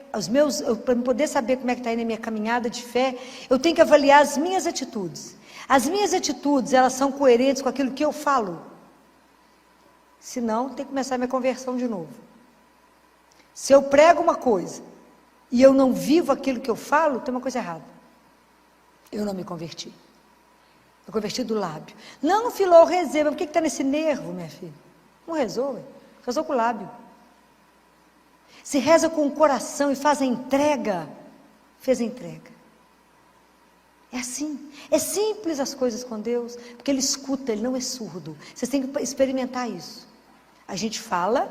para poder saber como é que está indo a minha caminhada de fé, eu tenho que avaliar as minhas atitudes. As minhas atitudes, elas são coerentes com aquilo que eu falo. Senão, tem que começar a minha conversão de novo. Se eu prego uma coisa e eu não vivo aquilo que eu falo, tem uma coisa errada. Eu não me converti. Eu converti do lábio. Não, Filó, rezei, mas por que está nesse nervo, minha filha? Não rezou, rezou com o lábio. Se reza com o coração e faz a entrega, fez a entrega. É assim, é simples as coisas com Deus, porque Ele escuta, Ele não é surdo. Vocês têm que experimentar isso. A gente fala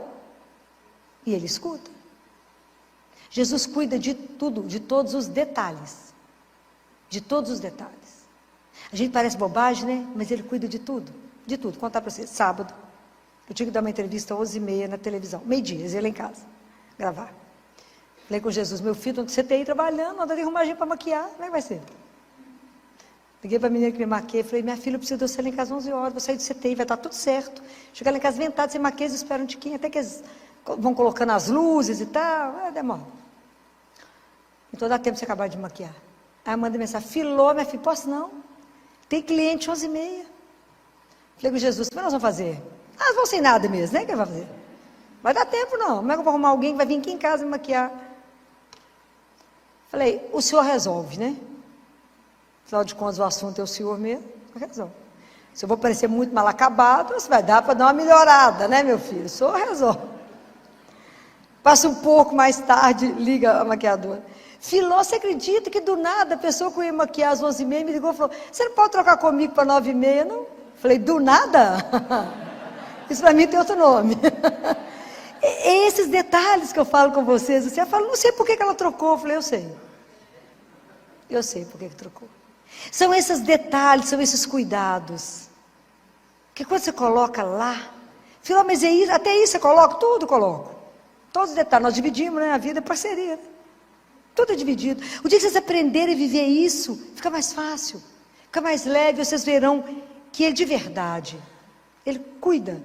e Ele escuta. Jesus cuida de tudo, de todos os detalhes. De todos os detalhes. A gente parece bobagem, né? Mas Ele cuida de tudo. De tudo. Vou contar para vocês. Sábado, eu tive que dar uma entrevista às 11h30 na televisão. Meio-dia, eu ia lá em casa, gravar. Falei com Jesus, meu filho, você tem aí trabalhando, anda de arrumagem para maquiar, como é que vai ser? Liguei para a menina que me maquiei, falei, minha filha, eu preciso de você lá em casa às 11 horas, vou sair do CTI, vai estar tudo certo. Chegar lá em casa ventado, sem maquiagem, espera um tiquinho, até que eles vão colocando as luzes e tal, demora. Então dá tempo de você acabar de maquiar. Aí eu mandei mensagem, Filó, minha filha, posso não? Tem cliente 11h30. Falei com Jesus, o que nós vamos fazer? Ah, vão sem nada mesmo, né? O que vai fazer? Vai dar tempo não, como é que eu vou arrumar alguém que vai vir aqui em casa me maquiar? Falei, o senhor resolve, né? Afinal de contas, o assunto é o senhor mesmo, resolve. Se eu vou parecer muito mal acabado, você vai dar para dar uma melhorada, né, meu filho? O senhor resolve. Passa um pouco mais tarde, liga a maquiadora. Filó, você acredita que do nada a pessoa que eu ia maquiar às 11h30 me ligou e falou, você não pode trocar comigo para 9h30, não? Falei, do nada? Isso para mim tem outro nome. É esses detalhes que eu falo com vocês. Você fala, não sei por que ela trocou. Eu falei, eu sei. Eu sei por que trocou. São esses detalhes, são esses cuidados. Que quando você coloca lá, Filó, mas é isso, até isso você coloca? Tudo coloco. Todos os detalhes. Nós dividimos, né? A vida é parceria, né? Tudo é dividido. O dia que vocês aprenderem a viver isso, fica mais fácil. Fica mais leve. Vocês verão que Ele de verdade, Ele cuida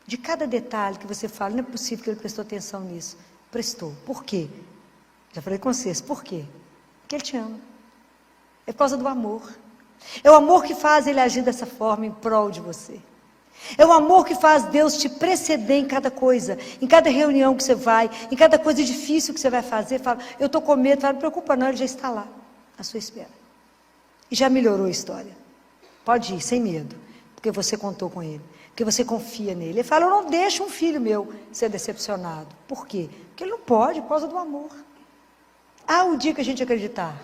de cada detalhe que você fala. Não é possível que Ele prestou atenção nisso. Prestou. Por quê? Já falei com vocês. Por quê? Porque Ele te ama. É por causa do amor. É o amor que faz Ele agir dessa forma em prol de você. É o amor que faz Deus te preceder em cada coisa, em cada reunião que você vai, em cada coisa difícil que você vai fazer. Fala, eu estou com medo, fala, não preocupa não, Ele já está lá, à sua espera. E já melhorou a história. Pode ir, sem medo, porque você contou com Ele, porque você confia nele. Ele fala, eu não deixo um filho meu ser decepcionado. Por quê? Porque ele não pode, por causa do amor. Há o dia que a gente acreditar.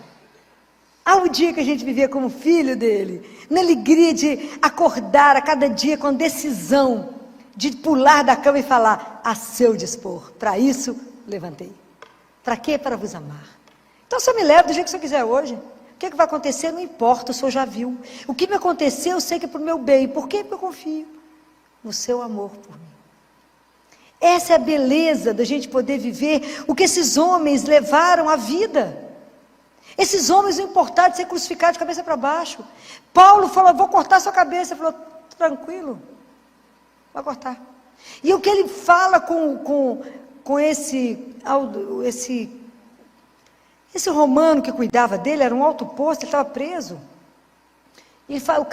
Há o dia que a gente viver como filho dele, na alegria de acordar a cada dia com decisão, de pular da cama e falar, a seu dispor, para isso levantei. Para quê? Para vos amar. Então só me leva do jeito que você quiser hoje. O que vai acontecer não importa, o Senhor já viu. O que me aconteceu, eu sei que é para o meu bem. Por quê? Porque eu confio no seu amor por mim. Essa é a beleza da gente poder viver o que esses homens levaram à vida. Esses homens não importaram de ser crucificados de cabeça para baixo. Paulo falou, vou cortar sua cabeça. Ele falou, tranquilo, vai cortar. E o que ele fala com esse romano que cuidava dele, era um alto posto, ele estava preso. E o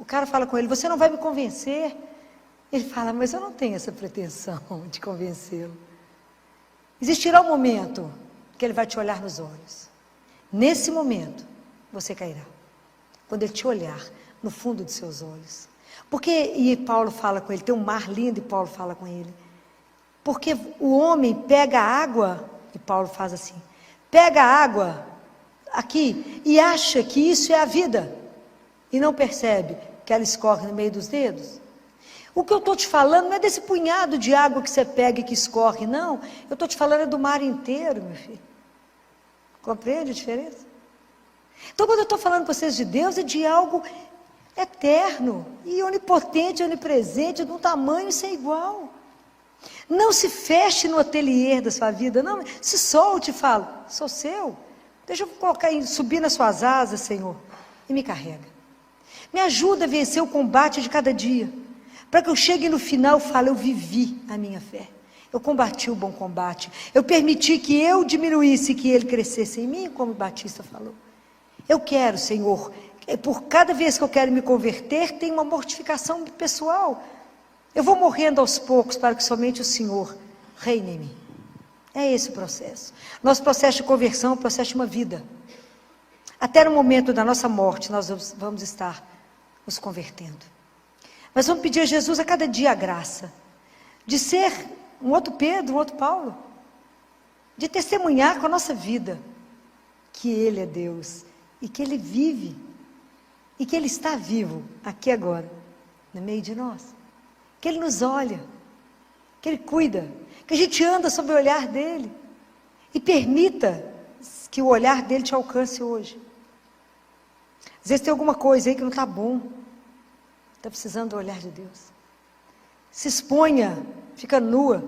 cara fala com ele, você não vai me convencer? Ele fala, mas eu não tenho essa pretensão de convencê-lo. Existirá um momento que ele vai te olhar nos olhos. Nesse momento, você cairá. Quando ele te olhar no fundo dos seus olhos. E Paulo fala com ele, tem um mar lindo e Paulo fala com ele. Porque o homem pega a água, e Paulo faz assim, pega a água aqui e acha que isso é a vida. E não percebe que ela escorre no meio dos dedos. O que eu estou te falando não é desse punhado de água que você pega e que escorre, não. Eu estou te falando do mar inteiro, meu filho. Compreende a diferença? Então, quando eu estou falando para vocês de Deus, é de algo eterno, e onipotente, onipresente, de um tamanho sem igual. Não se feche no ateliê da sua vida, não. Se solte e fale, sou seu. Deixa eu subir nas suas asas, Senhor, e me carrega. Me ajuda a vencer o combate de cada dia. Para que eu chegue no final e fale, eu vivi a minha fé. Eu combati o bom combate. Eu permiti que eu diminuísse e que ele crescesse em mim, como o Batista falou. Eu quero, Senhor, por cada vez que eu quero me converter, tem uma mortificação pessoal. Eu vou morrendo aos poucos para que somente o Senhor reine em mim. É esse o processo. Nosso processo de conversão é um processo de uma vida. Até no momento da nossa morte, nós vamos estar nos convertendo. Mas vamos pedir a Jesus a cada dia a graça de ser um outro Pedro, um outro Paulo, de testemunhar com a nossa vida que Ele é Deus e que Ele vive e que Ele está vivo aqui agora, no meio de nós, que Ele nos olha, que Ele cuida, que a gente anda sob o olhar dEle e permita que o olhar dEle te alcance hoje. Às vezes tem alguma coisa aí que não está bom, está precisando do olhar de Deus. Se exponha, fica nua,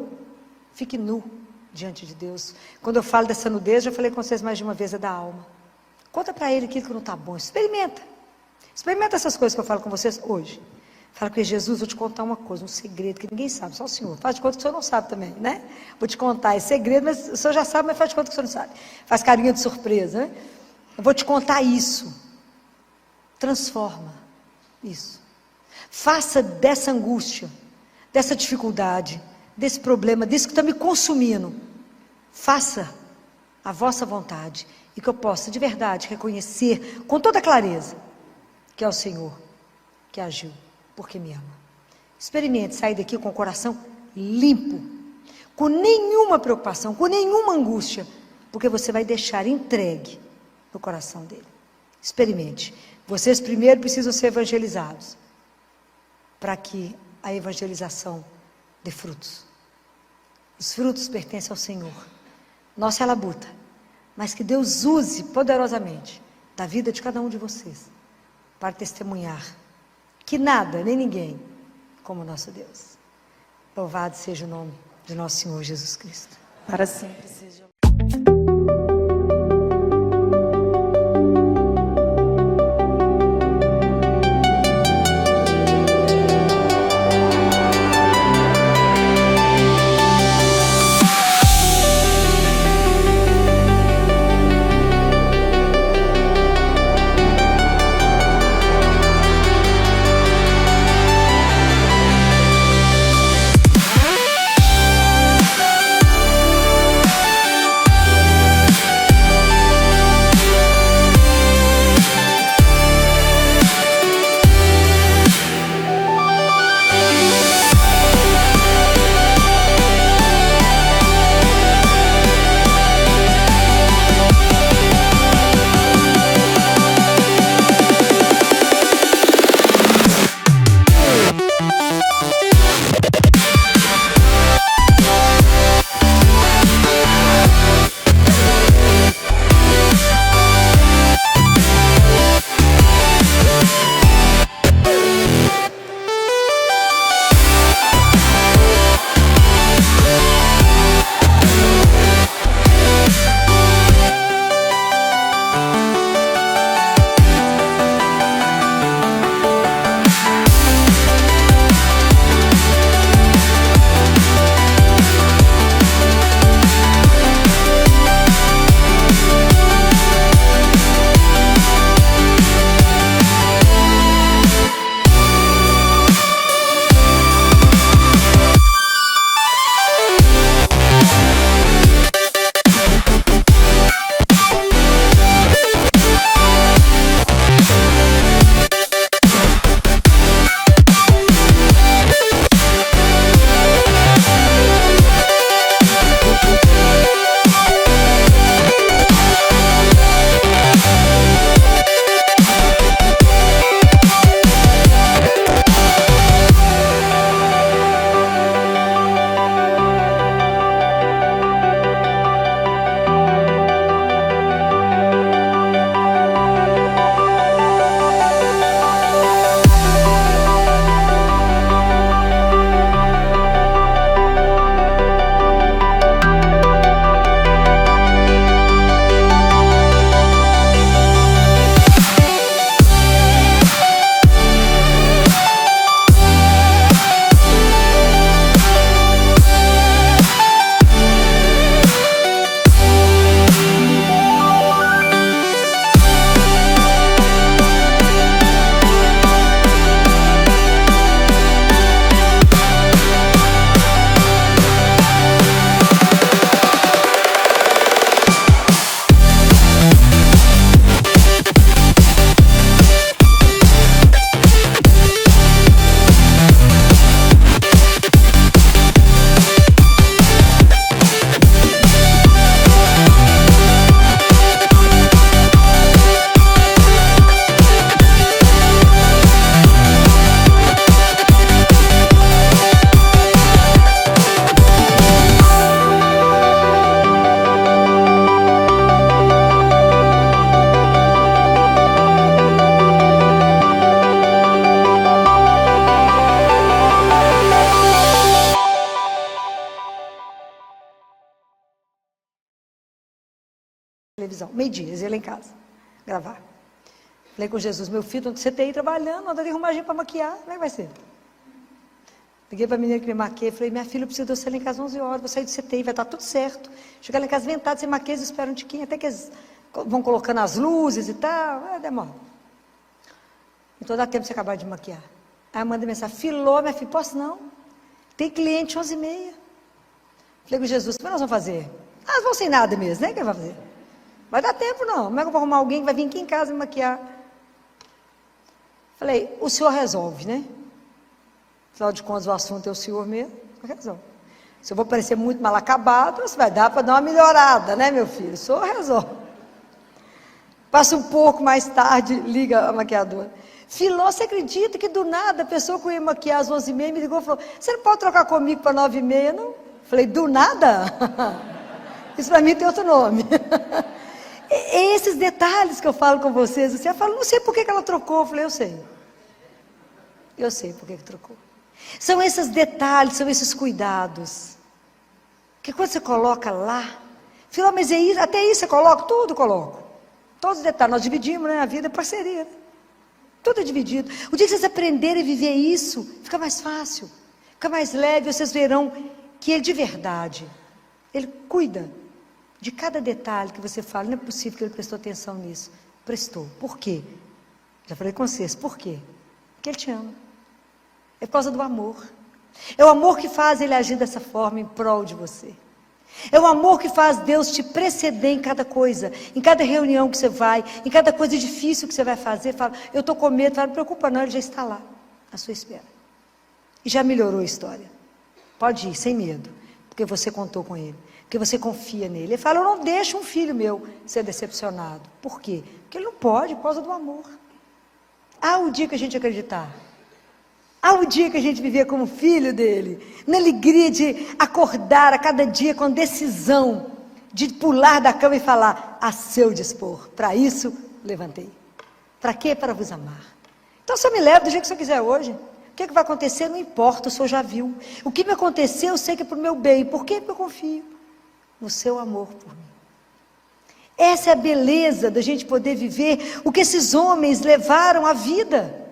fique nu diante de Deus. Quando eu falo dessa nudez, já falei com vocês mais de uma vez, é da alma. Conta para Ele aquilo que não está bom, experimenta essas coisas que eu falo com vocês hoje. Fala com Jesus, vou te contar uma coisa, um segredo que ninguém sabe, só o Senhor. Faz de conta que o Senhor não sabe também, né? Vou te contar esse segredo, mas o Senhor já sabe, mas faz de conta que o Senhor não sabe. Faz carinha de surpresa, né? Eu vou te contar isso. Transforma isso. Faça dessa angústia, dessa dificuldade, desse problema, disso que está me consumindo, faça a vossa vontade e que eu possa de verdade reconhecer com toda clareza que é o Senhor que agiu, porque me ama. Experimente sair daqui com o coração limpo, com nenhuma preocupação, com nenhuma angústia, porque você vai deixar entregue no coração dele. Experimente. Vocês primeiro precisam ser evangelizados, para que a evangelização dê frutos. Os frutos pertencem ao Senhor. Nossa é a labuta, mas que Deus use poderosamente da vida de cada um de vocês para testemunhar que nada, nem ninguém, como o nosso Deus. Louvado seja o nome de nosso Senhor Jesus Cristo. Para sempre seja. televisão. Meio-dia, eles iam lá em casa, gravar. Falei com Jesus, meu filho, você tem aí trabalhando, anda de arrumar gente para maquiar, como é que vai ser? Liguei para a menina que me maquiei, falei, minha filha, eu preciso de você lá em casa 11 horas, vou sair do CTI, vai estar tudo certo. Chegar lá em casa ventado, sem maquiagem, eles esperam um tiquinho, até que eles vão colocando as luzes e tal, demora. Então dá tempo de você acabar de maquiar. Aí eu mandei mensagem, Filô, minha filha, posso não? Tem cliente 11h30. Falei com Jesus, o que nós vamos fazer? Nós vamos sem nada mesmo, né? O que vai fazer? Vai dar tempo não, como é que eu vou arrumar alguém que vai vir aqui em casa me maquiar? Falei, o senhor resolve, né? Afinal de contas, o assunto é o senhor mesmo, resolve. Se eu vou parecer muito mal acabado, você vai dar para dar uma melhorada, né, meu filho? O senhor resolve. Passa um pouco mais tarde, liga a maquiadora. Filô, você acredita que do nada a pessoa que eu ia maquiar às 11h30 me ligou e falou, você não pode trocar comigo para 9h30, não? Falei, do nada? Isso para mim tem outro nome. É esses detalhes que eu falo com vocês. Assim, eu falo, não sei por que ela trocou. Eu falei, eu sei. Eu sei por que trocou. São esses detalhes, são esses cuidados. Que quando você coloca lá, Filó, mas é isso, até isso você coloca? Tudo coloco. Todos os detalhes. Nós dividimos, né? A vida é parceria. Né? Tudo é dividido. O dia que vocês aprenderem a viver isso, fica mais fácil. Fica mais leve. Vocês verão que ele de verdade, ele cuida de cada detalhe que você fala. Não é possível que ele prestou atenção nisso. Prestou. Por quê? Já falei com vocês. Por quê? Porque ele te ama. É por causa do amor. É o amor que faz ele agir dessa forma em prol de você. É o amor que faz Deus te preceder em cada coisa, em cada reunião que você vai, em cada coisa difícil que você vai fazer. Fala, eu estou com medo, fala, não preocupa não, ele já está lá, à sua espera. E já melhorou a história. Pode ir, sem medo, porque você contou com ele, porque você confia nele. Ele fala, eu não deixo um filho meu ser decepcionado. Por quê? Porque ele não pode, por causa do amor. Há o dia que a gente acreditar. Há o dia que a gente viver como filho dele, na alegria de acordar a cada dia com decisão, de pular da cama e falar, a seu dispor, para isso levantei. Para quê? Para vos amar. Então, se eu me levo do jeito que você quiser hoje, o que vai acontecer? Não importa, o senhor já viu. O que me aconteceu, eu sei que é para o meu bem. Por quê? Porque eu confio no seu amor por mim. Essa é a beleza da gente poder viver o que esses homens levaram à vida.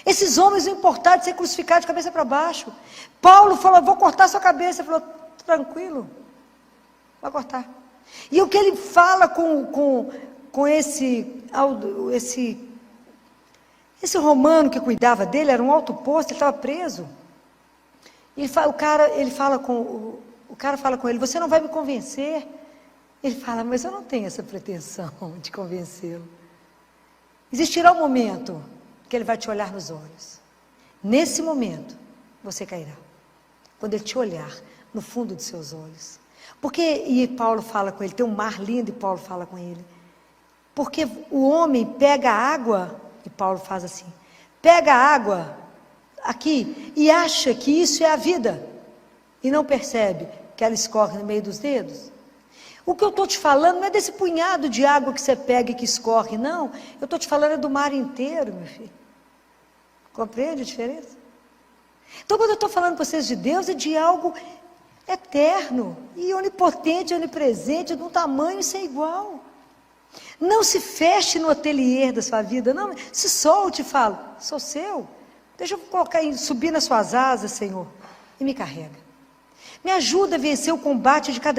Esses homens não importaram de ser crucificados de cabeça para baixo. Paulo falou, vou cortar sua cabeça. Ele falou, tranquilo, vai cortar. E o que ele fala com esse romano que cuidava dele, era um alto posto, ele estava preso. E o cara fala com ele, você não vai me convencer? Ele fala, mas eu não tenho essa pretensão de convencê-lo. Existirá um momento que ele vai te olhar nos olhos. Nesse momento, você cairá. Quando ele te olhar no fundo de seus olhos. E Paulo fala com ele, tem um mar lindo e Paulo fala com ele. Porque o homem pega a água, e Paulo faz assim, pega a água aqui e acha que isso é a vida. E não percebe que ela escorre no meio dos dedos. O que eu estou te falando não é desse punhado de água que você pega e que escorre, não. Eu estou te falando é do mar inteiro, meu filho. Compreende a diferença? Então, quando eu estou falando para vocês de Deus, é de algo eterno, e onipotente, onipresente, de um tamanho sem igual. Não se feche no ateliê da sua vida, não. Se solte e fala, sou seu. Deixa eu subir nas suas asas, Senhor, e me carrega. Me ajuda a vencer o combate de cada